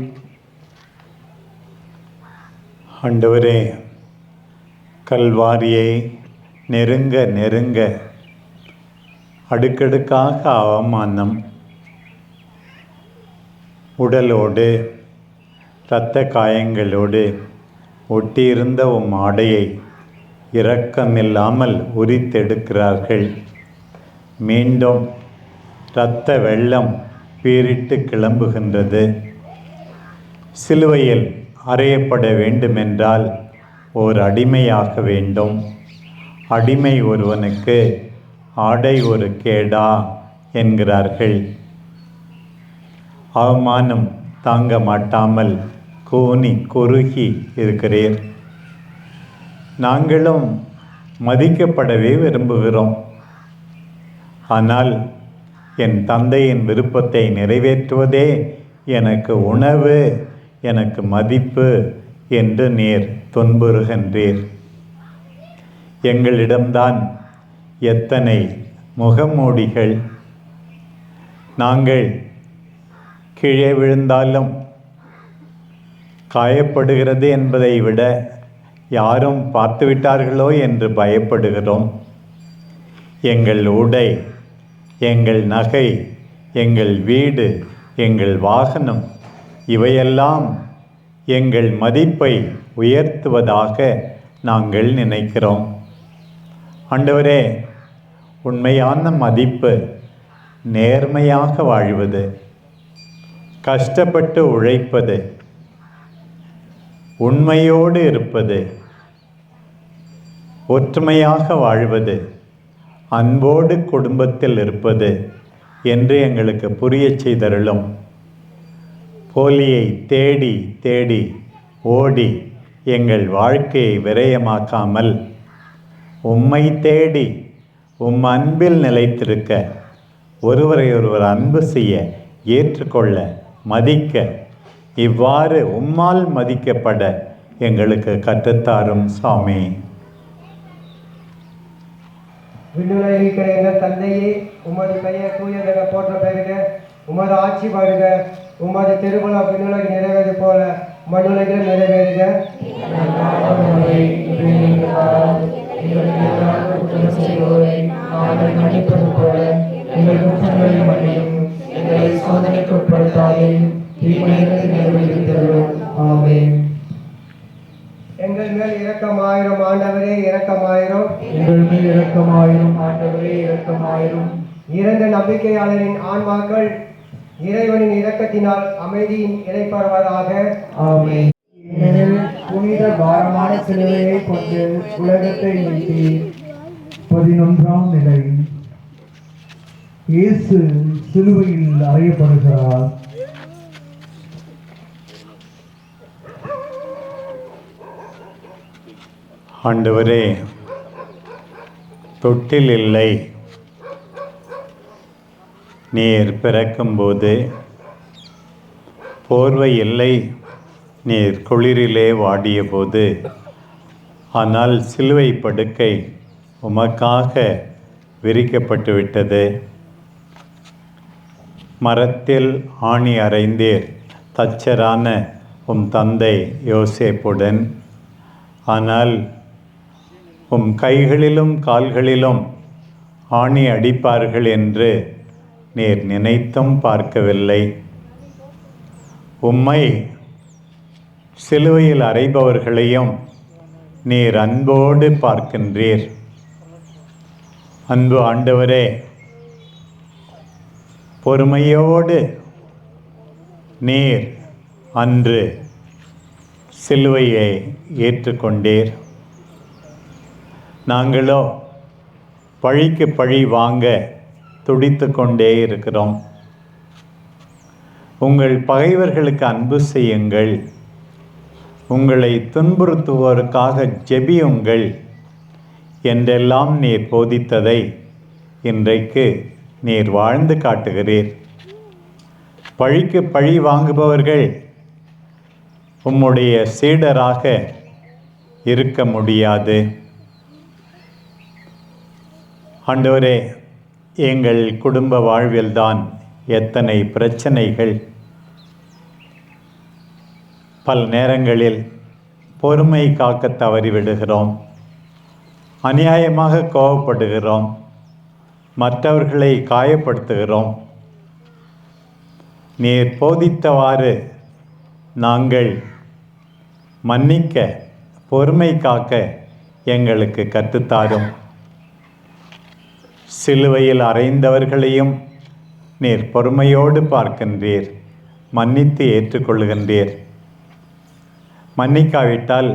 ஆண்டவரே, கல்வாரியை நெருங்க நெருங்க அடுக்கடுக்காக அவமானம், உடலோடு இரத்த காயங்களோடு ஒட்டியிருந்த உம் ஆடையை இரக்கமில்லாமல் உரித்தெடுக்கிறார்கள். மீண்டும் இரத்த வெள்ளம் பீரிட்டு கிளம்புகின்றது. சிலுவையில் அறையப்பட வேண்டுமென்றால் ஓர் அடிமையாக வேண்டும். அடிமை ஒருவனுக்கு ஆடை ஒரு கேடா என்கிறார்கள். அவமானம் தாங்க மாட்டாமல் கூனி குறுகி இருக்கிறீர். நாங்களும் மதிக்கப்படவே விரும்புகிறோம். ஆனால் என் தந்தையின் விருப்பத்தை நிறைவேற்றுவதே எனக்கு உணவு, எனக்கு மதிப்பு என்று நீர் துன்புறுகின்றீர். எங்களிடம்தான் எத்தனை முகமூடிகள். நாங்கள் கீழே விழுந்தாலும் காயப்படுகிறது என்பதை விட யாரும் பார்த்துவிட்டார்களோ என்று பயப்படுகிறோம். எங்கள் உடை, எங்கள் நகை, எங்கள் வீடு, எங்கள் வாகனம் இவையெல்லாம் எங்கள் மதிப்பை உயர்த்துவதாக நாங்கள் நினைக்கிறோம். ஆண்டவரே, உண்மையான மதிப்பு நேர்மையாக வாழ்வது, கஷ்டப்பட்டு உழைப்பது, உண்மையோடு இருப்பது, ஒற்றுமையாக வாழ்வது, அன்போடு குடும்பத்தில் இருப்பது என்று எங்களுக்கு புரிய செய்தருளும். போலியை தேடி தேடி ஓடி எங்கள் வாழ்க்கையை விரயமாக்காமல் உம்மை தேடி உம் அன்பில் நிலைத்திருக்க, ஒருவரை ஒருவர் அன்பு செய்ய, ஏற்றுக்கொள்ள, மதிக்க இவ்வாறு உம்மால் மதிக்கப்பட எங்களுக்கு கற்றுத்தாரும் சாமி. விண்ணுலகில் இருக்கிற எங்கள் தந்தையே, உமது பெயர் தூயதென போற்ற பெறுக. உமது ஆட்சி வருக. உமது திருமணம் விண்ணுலகி நிறைவேறு போல மண்ணுலகில் நிறைவேறுக. மன்னிப்பது போல எங்கள் குற்றங்களை மன்னியும். எங்களை சோதனைக்கு உட்படுத்தாதேயும் தீமையிலிருந்து நிறைவேறுகிறோம். ஆமென். எங்கள் மேல் இரக்கமாயிரும் ஆண்டவரே, இரக்கமாயிரும். எங்கள் மேல் இரக்கமாயிரும் ஆண்டவரே, இரக்கமாயிரும். இறந்த நம்பிக்கையாளரின் ஆன்மாக்கள் இறைவனின் இரக்கத்தினால் அமைதியின் இடைப்படுவதாக. ஆமென். ஏனெனில் புனித பாரமான சிலுவையை கொண்டு உலகத்தை மீட்டி. 11ஆம் நிலை. இயேசு சிலுவையில் அறையப்படுகிறார். ஆண்டவரே, தொட்டில் இல்லை. நீர் பிறக்கும்போது போர்வை இல்லை. நீர் குளிரிலே வாடிய போது, ஆனால் சிலுவை படுக்கை உமக்காக விரிக்கப்பட்டு விட்டது. மரத்தில் ஆணி அறைந்தீர் தச்சரான உம் தந்தை யோசேப்புடன். ஆனால் உம் கைகளிலும் கால்களிலும் ஆணி அடிப்பார்கள் என்று நீர் நினைத்தும் பார்க்கவில்லை. உம்மை சிலுவையில் அறைபவர்களையும் நீர் அன்போடு பார்க்கின்றீர். அன்பு ஆண்டவரே, பொறுமையோடு நீர் அன்று சிலுவையை ஏற்றுக்கொண்டீர். நாங்களோ பழிக்கு பழி வாங்க துடித்து கொண்டே இருக்கிறோம். உங்கள் பகைவர்களுக்கு அன்பு செய்யுங்கள், உங்களை துன்புறுத்துவோருக்காக ஜெபியுங்கள் என்றெல்லாம் நீர் போதித்ததை இன்றைக்கு நீர் வாழ்ந்து காட்டுகிறீர். பழிக்கு பழி வாங்குபவர்கள் உம்முடைய சீடராக இருக்க முடியாது. ஆண்டவரே, எங்கள் குடும்ப வாழ்வில்தான் எத்தனை பிரச்சனைகள். பல நேரங்களில் பொறுமை காக்க தவறிவிடுகிறோம். அநியாயமாக கோபப்படுகிறோம். மற்றவர்களை காயப்படுத்துகிறோம். நீர் போதித்தவாறு நாங்கள் மன்னிக்க, பொறுமை காக்க எங்களுக்கு கற்றுத்தாரும். சிலுவையில் அறைந்தவர்களையும் நீர் பொறுமையோடு பார்க்கின்றீர், மன்னித்து ஏற்றுக்கொள்கின்றீர். மன்னிக்காவிட்டால்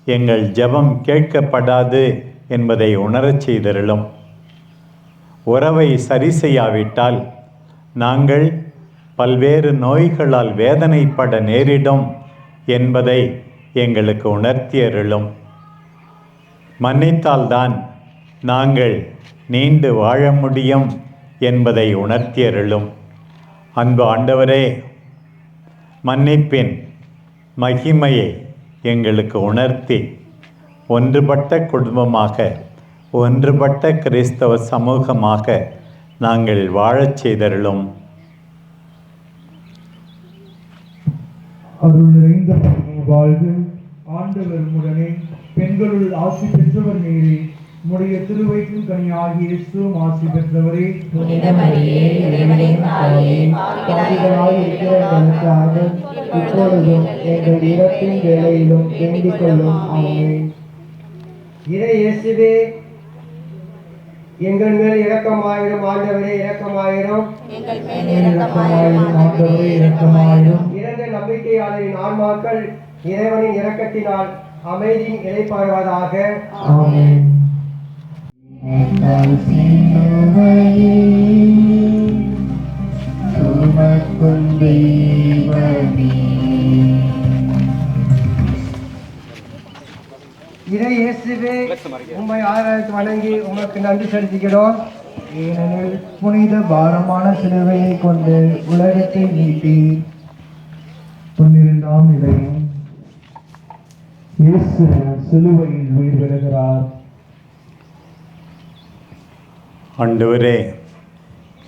எங்கள் ஜெபம் கேட்கப்படாது என்பதை உணரச் செய்தருளும். உறவை சரி செய்யாவிட்டால் நாங்கள் பல்வேறு நோய்களால் வேதனைப்பட நேரிடும் என்பதை எங்களுக்கு உணர்த்தியருளும். மன்னித்தால்தான் நாங்கள் நீண்டு வாழ முடியும் என்பதை உணர்த்தியருளும். அன்பு ஆண்டவரே, மன்னிப்பின் மகிமையை எங்களுக்கு உணர்த்தி ஒன்றுபட்ட குடும்பமாக, ஒன்றுபட்ட கிறிஸ்தவ சமூகமாக நாங்கள் வாழச் செய்தருளும். அருள் நிறைந்த வாழ்வு ஆண்டவர் உடனே பெண்களுள் ஆசி பெற்றவர் நீரே. உம்முடைய திருவயிற்றின் கனியாகிய இயேசுவும் ஆசி பெற்றவரே. புனித மரியே, இறைவனின் தாயே, பாவிகளாய் இருக்கிற எங்களுக்காக இப்பொழுதும் எங்கள் இறப்பின் வேளையிலும் வேண்டிக் கொள்ளும். ஆமென். இறை இயேசுவே, எங்கள் மேல் இரக்கமாயிரும் ஆண்டவரே, இரக்கமாயிரும். எங்கள் மேல் இரக்கமாயிரும் ஆண்டவரே, இரக்கமாயிரும். இறந்த நம்பிக்கையாளரின் ஆன்மாக்கள் இறைவனின் இரக்கத்தினால் அமைதியின் இடைப்படுவதாக. ஆமென். இறை இயேசுவே, உம்மை ஆராய்ச்சி வணங்கி உமக்கு நன்றி செலுத்துகிறோம். ஏனெனில் புனித பாரமான சிலுவையை கொண்டு உலகத்தை மீட்டி. 4 நிலை. இயேசு சிலுவையில் உயிர் பெறுகிறார். ஆண்டவரே,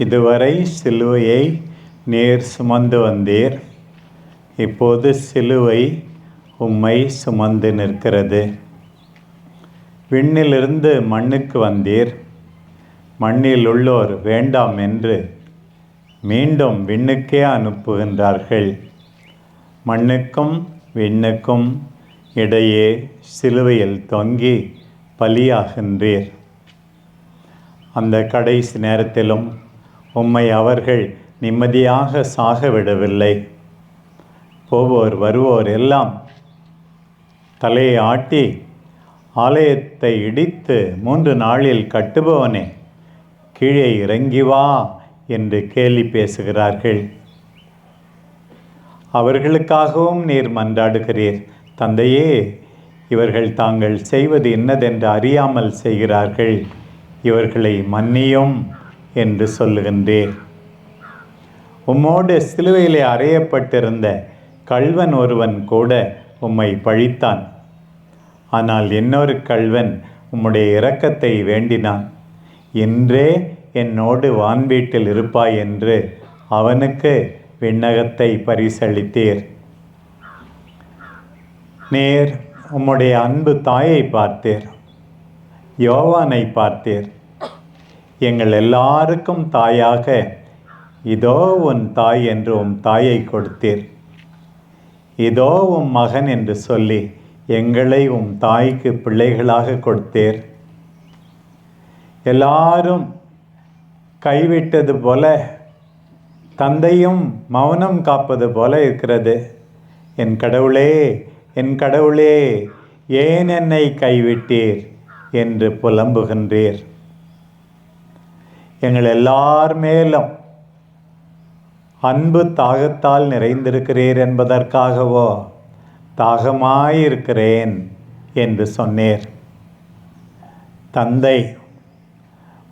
இதுவரை சிலுவையை நீர் சுமந்து வந்தீர். இப்போது சிலுவை உம்மை சுமந்து நிற்கிறது. விண்ணிலிருந்து மண்ணுக்கு வந்தீர். மண்ணில் உள்ளோர் வேண்டாம் என்று மீண்டும் விண்ணுக்கே அனுப்புகின்றார்கள். மண்ணுக்கும் விண்ணுக்கும் இடையே சிலுவையில் தொங்கி பலியாகின்றீர். அந்த கடைசி நேரத்திலும் உம்மை அவர்கள் நிம்மதியாக சாக விடவில்லை. போவோர் வருவோர் எல்லாம் தலையை ஆட்டி, ஆலயத்தை இடித்து 3 நாளில் கட்டுபவனே, கீழே இறங்கி வா என்று கேலி பேசுகிறார்கள். அவர்களுக்காகவும் நீர் மன்றாடுகிறீர். தந்தையே, இவர்கள் தாங்கள் செய்வது இன்னதென்று அறியாமல் செய்கிறார்கள், இவர்களை மன்னியும் என்று சொல்லுகின்றேன். உம்மோடு சிலுவையிலே அறையப்பட்டிருந்த கள்வன் ஒருவன் கூட உம்மை பழித்தான். ஆனால் இன்னொரு கள்வன் உம்முடைய இரக்கத்தை வேண்டினான். இன்றே என்னோடு வான்வீட்டில் இருப்பாய் என்று அவனுக்கு விண்ணகத்தை பரிசளித்தீர். நீர் உம்முடைய அன்பு தாயை பார்த்தீர், யோவானை பார்த்தீர். எங்கள் எல்லாருக்கும் தாயாக இதோ உன் தாய் என்று உம் தாயை கொடுத்தீர். இதோ உம் மகன் என்று சொல்லி எங்களை உம் தாய்க்கு பிள்ளைகளாக கொடுத்தீர். எல்லாரும் கைவிட்டது போல, தந்தையும் மௌனம் காப்பது போல இருக்கிறது. என் கடவுளே, என் கடவுளே, ஏன் என்னை கைவிட்டீர் என்று புலம்புகின்றீர். எங்கள் எல்லார் மேலும் அன்பு தாகத்தால் நிறைந்திருக்கிறீர் என்பதற்காகவோ தாகமாயிருக்கிறேன் என்று சொன்னீர். தந்தை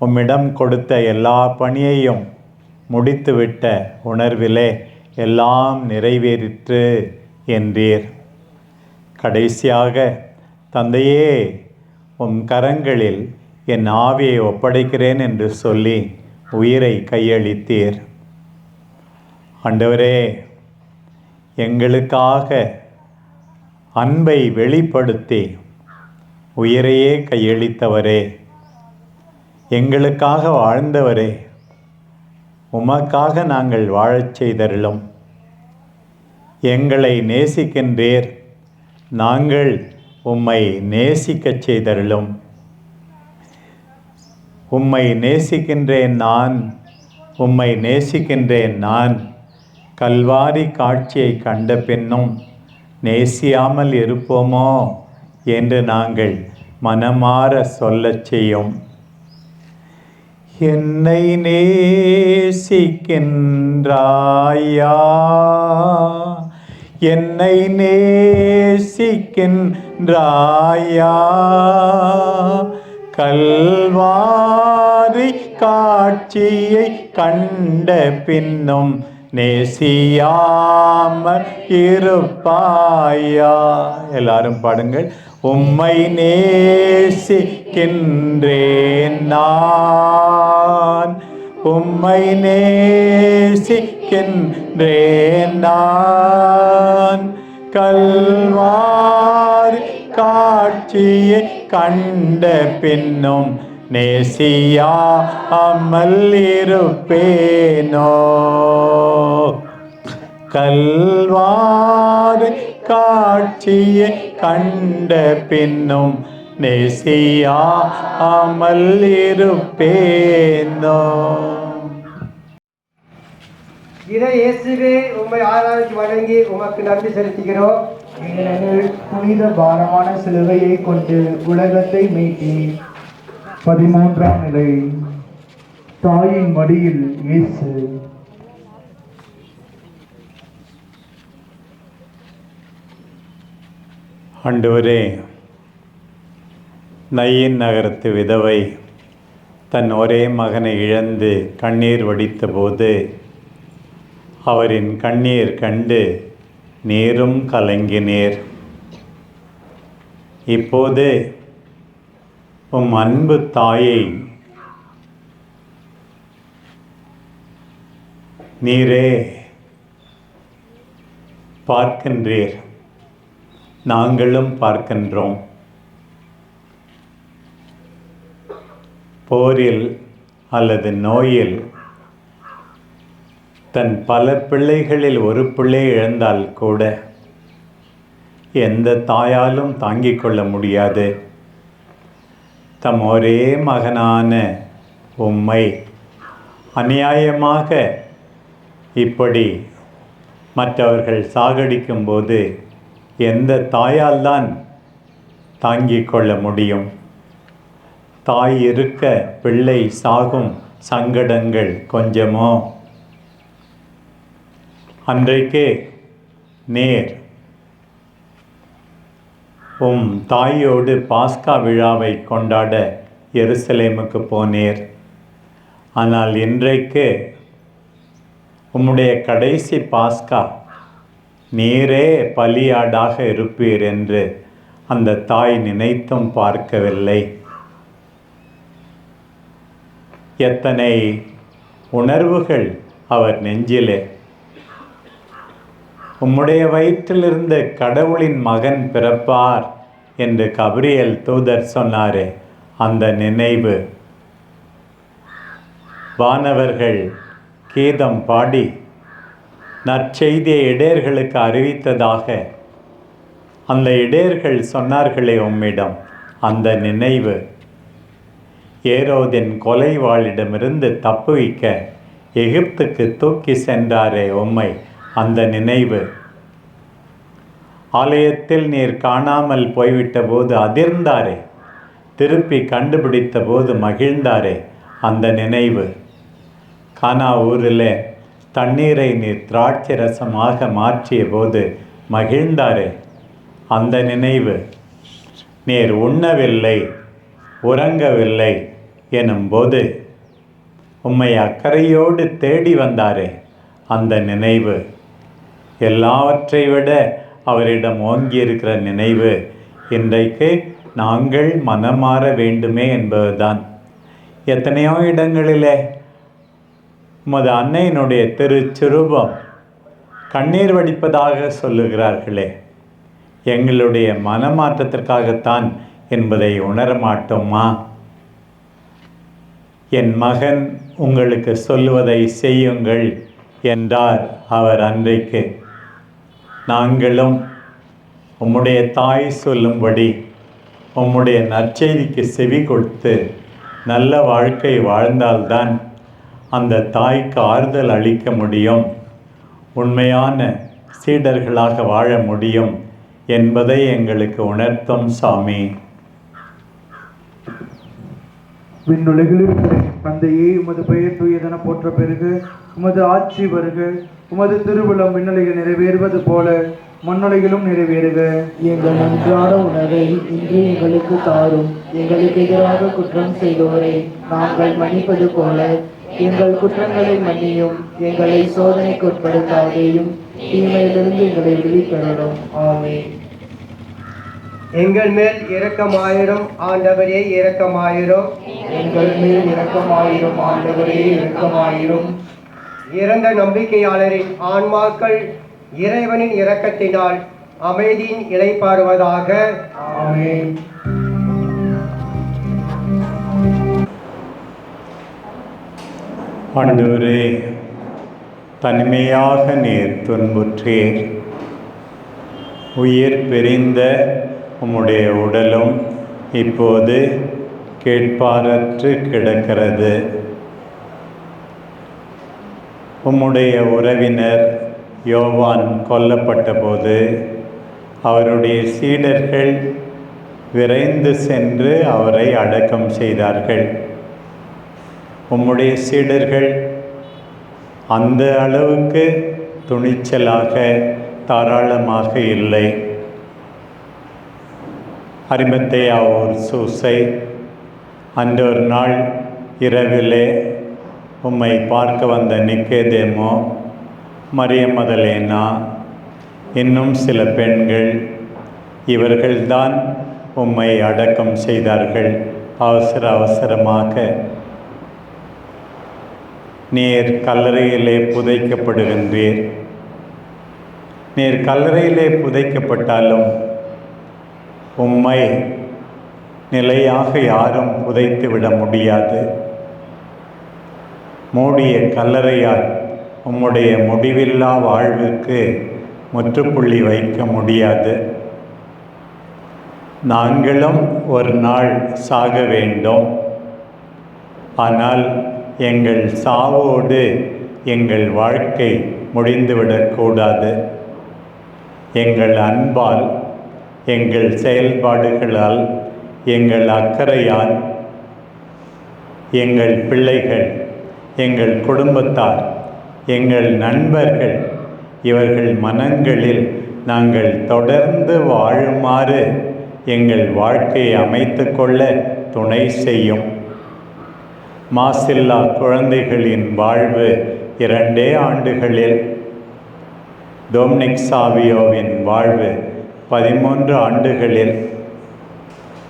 உம்மிடம் கொடுத்த எல்லா பணியையும் முடித்துவிட்ட உணர்விலே எல்லாம் நிறைவேறிற்று என்றீர். கடைசியாக, தந்தையே, உம் கரங்களில் என் ஆவியை ஒப்படைக்கிறேன் என்று சொல்லி உயிரை கையளித்தீர். ஆண்டவரே, எங்களுக்காக அன்பை வெளிப்படுத்தி உயிரையே கையளித்தவரே, எங்களுக்காக வாழ்ந்தவரே, உமக்காக நாங்கள் வாழச் செய்தருளும். எங்களை நேசிக்கின்றீர், நாங்கள் உம்மை நேசிக்கச் செய்தருளும். உம்மை நேசிக்கின்றேன் நான், உம்மை நேசிக்கின்றேன் நான், கல்வாரி காட்சியை கண்ட பின்னும் நேசியாமல் இருப்போமோ என்று நாங்கள் மனமாற சொல்லச் செய்யும். என்னை நேசிக்கின்றாயா, என்னை நேசிக்கின்றாயா, கல்வாரி காட்சியை கண்ட பின்னும் நேசியாமல் இருப்பாயா. எல்லாரும் பாடுங்கள். உம்மை நேசிக்கின்றேன் நான், உம்மை நேசிக்கின்றேன் நான், கல்வாரி காட்சியை கண்ட பின்னும் நேசியாமல் இருப்பேனோ. கல்வாரி காட்சியை கண்ட பின்னும் நேசியாமல் இருப்பேனோ. இதை இயேசுவே உம்மை ஆராய்ச்சி வழங்கி உமக்கு நன்றி செலுத்துகிறோம். ஏனெனில் புனித பாரமான சிலுவையை கொண்டு உலகத்தை மீட்டீர். 13ஆம் நிலை. தாயின் மடியில் இயேசு. ஆண்டவரே, நயின் நகரத்து விதவை தன் ஒரே மகனை இழந்து கண்ணீர் வடித்த போது அவரின் கண்ணீர் கண்டு நீரும் கலங்கினீர். இப்போது உம் அன்பு தாயை நீரே பார்க்கின்றீர், நாங்களும் பார்க்கின்றோம். போரில் அல்லது நோயில் தன் பல பிள்ளைகளில் ஒரு பிள்ளை இழந்தால் கூட எந்த தாயாலும் தாங்கிக் கொள்ள முடியாது. தம் ஒரே மகனான உம்மை அநியாயமாக இப்படி மற்றவர்கள் சாகடிக்கும்போது எந்த தாயால் தான் தாங்கிக் கொள்ள முடியும்? தாய் இருக்க பிள்ளை சாகும் சங்கடங்கள் கொஞ்சமோ? அன்றைக்கே நேர் உம் தாயோடு பாஸ்கா விழாவை கொண்டாட எருசலேமுக்கு போனீர். ஆனால் இன்றைக்கு உம்முடைய கடைசி பாஸ்கா நீரே பலியாடாக இருப்பீர் என்று அந்த தாய் நினைத்தும் பார்க்கவில்லை. எத்தனை உணர்வுகள் அவர் நெஞ்சிலே! உம்முடைய வயிற்றிலிருந்து கடவுளின் மகன் பிறப்பார் என்று கபிரியேல் தூதர் சொன்னாரே, அந்த நினைவு. வானவர்கள் கீதம் பாடி நற்செய்தியை இடேர்களுக்கு அறிவித்ததாக அந்த இடேர்கள் சொன்னார்களே உம்மிடம், அந்த நினைவு. ஏரோதின் கொலைவாளிடமிருந்து தப்புவிக்க எகிப்துக்கு தூக்கி சென்றாரே உம்மை, அந்த நினைவு. ஆலயத்தில் நீர் காணாமல் போய்விட்ட போது அதிர்ந்தாரே, திருப்பி கண்டுபிடித்த போது மகிழ்ந்தாரே, அந்த நினைவு. கானா ஊரில் தண்ணீரை நீர் திராட்சை ரசமாக மாற்றிய போது மகிழ்ந்தாரே, அந்த நினைவு. நீர் உண்ணவில்லை உறங்கவில்லை எனும்போது உம்மை அக்கறையோடு தேடி வந்தாரே, அந்த நினைவு. எல்லாவற்றை விட அவரிடம் ஓங்கியிருக்கிற நினைவு இன்றைக்கு நாங்கள் மனமாற வேண்டுமே என்பதுதான். எத்தனையோ இடங்களிலே உமது அன்னையினுடைய திருச்சிருபம் கண்ணீர் வடிப்பதாக சொல்லுகிறார்களே, எங்களுடைய மனமாற்றத்திற்காகத்தான் என்பதை உணரமாட்டோமா? என் மகன் உங்களுக்கு சொல்லுவதை செய்யுங்கள் என்றார் அவர் அன்றைக்கு. நாங்களும் உம்முடைய தாய் சொல்லும்படி உம்முடைய நற்செய்திக்கு செவி கொடுத்து நல்ல வாழ்க்கை வாழ்ந்தால்தான் அந்த தாய்க்கு ஆறுதல் அளிக்க முடியும், உண்மையான சீடர்களாக வாழ முடியும் என்பதை எங்களுக்கு உணர்த்தும் சாமி. விண்ணுலகில் தந்தையே, உமது பெயர் தூயதென போற்ற பெருக, உமது ஆட்சி வருக, உமது திருவுளம் விண்ணுலகில் நிறைவேறுவது போல மண்ணுலகிலும் நிறைவேறுக. எங்கள் அன்றாட உணவை இன்று எங்களுக்கு தாரும். எங்களுக்கு எதிராக குற்றம் செய்தோரை நாங்கள் மன்னிப்பது போல எங்கள் குற்றங்களை மன்னியும். எங்களை சோதனைக்கு உட்படுத்தாதேயும், தீமையிலிருந்து எங்களை விடுவித்தருளும். ஆமென். எங்கள் மேல் இரக்கமாயிரும் ஆண்டவரே, இரக்கமாயிரும். எங்கள் மேல் இரக்கமாயிரும் ஆண்டவரே, இரக்கமாயிரும். இறந்த நம்பிக்கையாளரின் ஆன்மாக்கள் இறைவனின் இரக்கத்தினால் அமைதியின் இளைப்பாறுவதாக. ஆமென். ஆண்டவரே, தனிமையாக நீர் துன்புற்றீர். உயிர் பிரிந்த உம்முடைய உடலும் இப்போது கேட்பாரற்று கிடக்கிறது. உம்முடைய உறவினர் யோவான் கொல்லப்பட்ட போது அவருடைய சீடர்கள் விரைந்து சென்று அவரை அடக்கம் செய்தார்கள். உம்முடைய சீடர்கள் அந்த அளவுக்கு துணிச்சலாக தாராளமாக இல்லை. அரிமத்தேயா ஊர் சூசை அன்று ஒரு நாள் இரவிலே உம்மை பார்க்க வந்த நிக்கோதேமு, மரியம் மதலேனா இன்னும் சில பெண்கள், இவர்கள்தான் உம்மை அடக்கம் செய்தார்கள். அவசரமாக நீர் கல்லறையிலே புதைக்கப்படுகின்றீர். நீர் கல்லறையிலே புதைக்கப்பட்டாலும் உம்மை நிலையாக யாரும் புதைத்து விட முடியாது. மூடிய கல்லறையால் உம்முடைய முடிவில்லா வாழ்வுக்கு முற்றுப்புள்ளி வைக்க முடியாது. நாங்களும் ஒரு நாள் சாக வேண்டும். ஆனால் எங்கள் சாவோடு எங்கள் வாழ்க்கை முடிந்துவிடக்கூடாது. எங்கள் அன்பால், எங்கள் செயல்பாடுகளால், எங்கள் அக்கறையால் எங்கள் பிள்ளைகள், எங்கள் குடும்பத்தார், எங்கள் நண்பர்கள் இவர்கள் மனங்களில் நாங்கள் தொடர்ந்து வாழுமாறு எங்கள் வாழ்க்கையை அமைத்து கொள்ள துணை செய்யும். மாசில்லா குழந்தைகளின் வாழ்வு 2 ஆண்டுகளில், டொமினிக் சாவியோவின் வாழ்வு 13 ஆண்டுகளில்,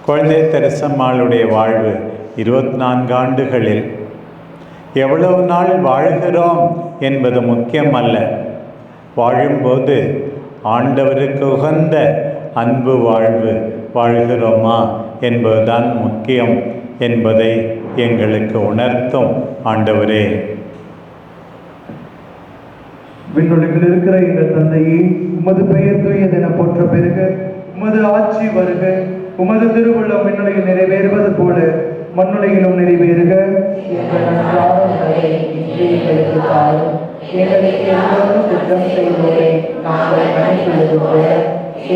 குழந்தை தெரசம்மாளுடைய வாழ்வு 24 ஆண்டுகளில். எவ்வளவு நாள் வாழ்கிறோம் என்பது முக்கியமல்ல. வாழும்போது ஆண்டவருக்கு உகந்த அன்பு வாழ்வு வாழ்கிறோமா என்பதுதான் முக்கியம் என்பதை எங்களுக்கு உணர்த்தும் ஆண்டவரே. விண்ணுலகில் இருக்கிற எங்கள் தந்தையே, உமது பெயர் தூயதென போற்ற பெருக, உமது ஆட்சி வருக, உமது திருவுள்ளம் விண்ணுலகில் நிறைவேறுவது போல மண்ணுலகிலும் நிறைவேறுக. எங்கள் அன்றாட உணவை இன்று எங்களுக்கு தாரும். எங்களுக்கு எல்லோரும் குற்றம் செய்வோரை நாங்கள் மன்னிப்பது போல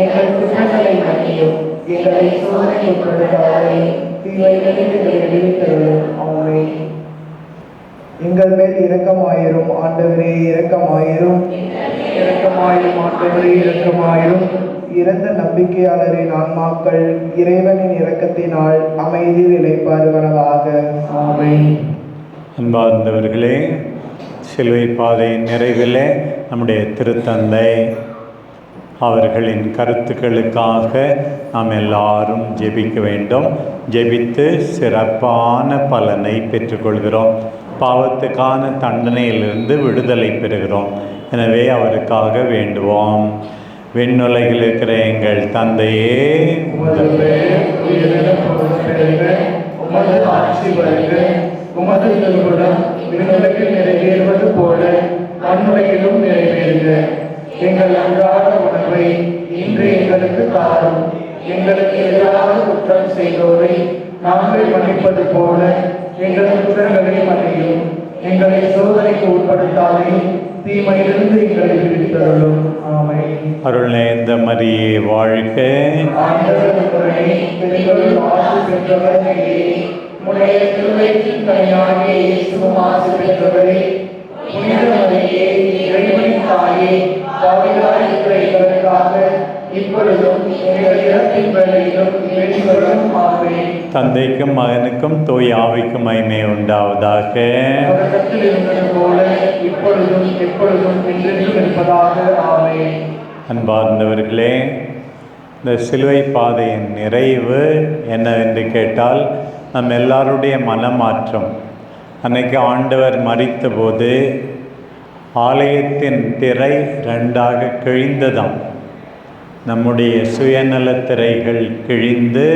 எங்கள் குற்றங்களை மன்னியும். எங்களை சோதனைக்கு உட்படுத்தாதேயும், தீமைகளில் எங்களை விடுவித்தருளும். ஆமென். எங்கள் மேல் இரக்கமாயிரும் ஆண்டவரே, இரக்கமாயிரும். இரக்கமாயிரும் ஆண்டவரே, இரக்கமாயிரும். இறந்த நம்பிக்கையாளரின் ஆன்மாக்கள் இறைவனின் இரக்கத்தினால் அமைதியில் இளைப்பாறுவனவாக. ஆமென். அன்பார்ந்தவர்களே, சிலுவை பாதையின் நிறைவிலே நம்முடைய திருத்தந்தை அவர்களின் கருத்துக்களுக்காக நாம் எல்லாரும் ஜெபிக்க வேண்டும். ஜெபித்து சிறப்பான பலனை பெற்றுக்கொள்கிறோம். பாவத்துக்கான தண்டனையிலிருந்து விடுதலை பெறுகிறோம். எனவே அவருக்காக வேண்டுவோம். விண்ணுலகில் இருக்கிற எங்கள் தந்தையே, உமது பெயர் தூயதென போற்ற பெருக, உமது ஆட்சி வருக, உமது திருவுளம் விண்ணுலகில் நிறைவேறுவது போல மண்ணுலகிலும் நிறைவேறுக. எங்கள் அன்றாட உணவை இன்று எங்களுக்கு தாரும். எங்களுக்கு எதிராக குற்றம் செய்தோரை நாங்கள் மன்னிப்பது போல எங்கள் குற்றங்களை மன்னியும். எங்களை சோதனைக்கு உட்படுத்தாதையும், தீமையிலிருந்து எங்களை விடுவித்தருளும். ஆமென். அருள் நிறைந்த மரியே வாழ்க. ஆண்டவர் உம்முடனே, பெண்களுள் ஆசி பெற்றவர் நீரே. உம்முடைய திருவயிற்றின் கனியாகிய இயேசுவும் ஆசி பெற்றவரே. புனித மரியே, இறைவனின் தாயே, பாவிகளாய் இருக்கிற எங்களுக்காக இப்பொழுதும் எங்கள் இறப்பின் வேளையிலும் வேண்டிக் கொள்ளும். ஆமென். தந்தைக்கும் மகனுக்கும் தூய ஆவிக்கும் மகிமை உண்டாவதாக. தொடக்கத்தில் இருந்தது போல இப்பொழுதும் எப்பொழுதும் என்றென்றும் இருப்பதாக. ஆமென். அன்பார்ந்தவர்களே, இந்த சிலுவை பாதையின் நிறைவு என்னவென்று கேட்டால் நம் எல்லாருடைய மனமாற்றம். அன்னைக்கு ஆண்டவர் மரித்தபோது ஆலயத்தின் திரை 2ஆக கிழிந்ததாம். நம்முடைய சுயநல திரைகள் கிழிந்து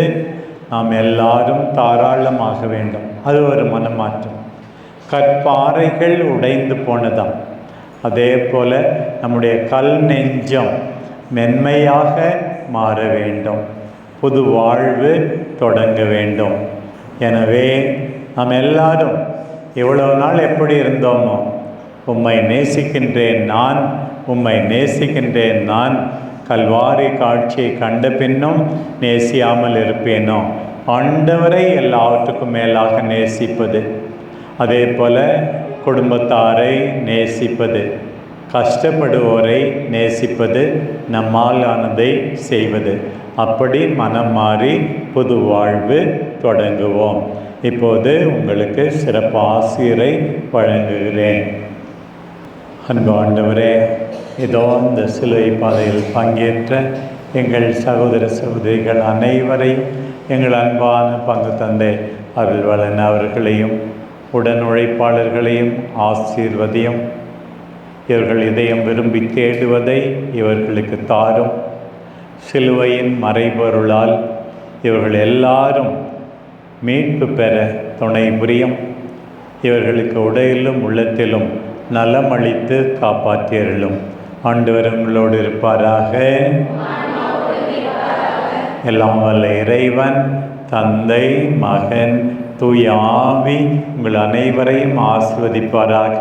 நாம் எல்லாரும் தாராளமாக வேண்டும். அது ஒரு மனமாற்றம். கற்பாறைகள் உடைந்து போனதாம். அதே போல நம்முடைய கல் நெஞ்சம் மென்மையாக மாற வேண்டும். புது வாழ்வு தொடங்க வேண்டும். எனவே நாம் எல்லாரும் இவ்வளவு நாள் எப்படி இருந்தோமோ, உம்மை நேசிக்கின்றேன் நான், உம்மை நேசிக்கின்றேன் நான், கல்வாரி காட்சியை கண்ட பின்னும் நேசியாமல் இருப்பேனோ, ஆண்டவரை எல்லாவற்றுக்கும் மேலாக நேசிப்பது, அதே போல் குடும்பத்தாரை நேசிப்பது, கஷ்டப்படுவோரை நேசிப்பது, நம்மால் ஆனதை செய்வது, அப்படி மனம் மாறி புது வாழ்வு தொடங்குவோம். இப்போது உங்களுக்கு சிறப்பு ஆசிரியரை வழங்குகிறேன். அன்பு ஆண்டவரே, இதோ இந்த சிலுவை பாதையில் பங்கேற்ற எங்கள் சகோதர சகோதரிகள் அனைவரையும் எங்கள் அன்பான பங்கு தந்தை அருள்வளன் அவர்களையும் உடன் உழைப்பாளர்களையும் ஆசீர்வதியும். இவர்கள் இதயம் விரும்பி தேடுவதை இவர்களுக்கு தாரும். சிலுவையின் மறைபொருளால் இவர்கள் எல்லாரும் மீட்பு பெற துணை புரியும். இவர்களுக்கு உடலிலும் உள்ளத்திலும் நலமளித்து காப்பாற்றியருளும். ஆண்டவர் உங்களோடு இருப்பாராக. எல்லாம் வல்ல இறைவன் தந்தை மகன் தூய ஆவி உங்கள் அனைவரையும் ஆசிர்வதிப்பாராக.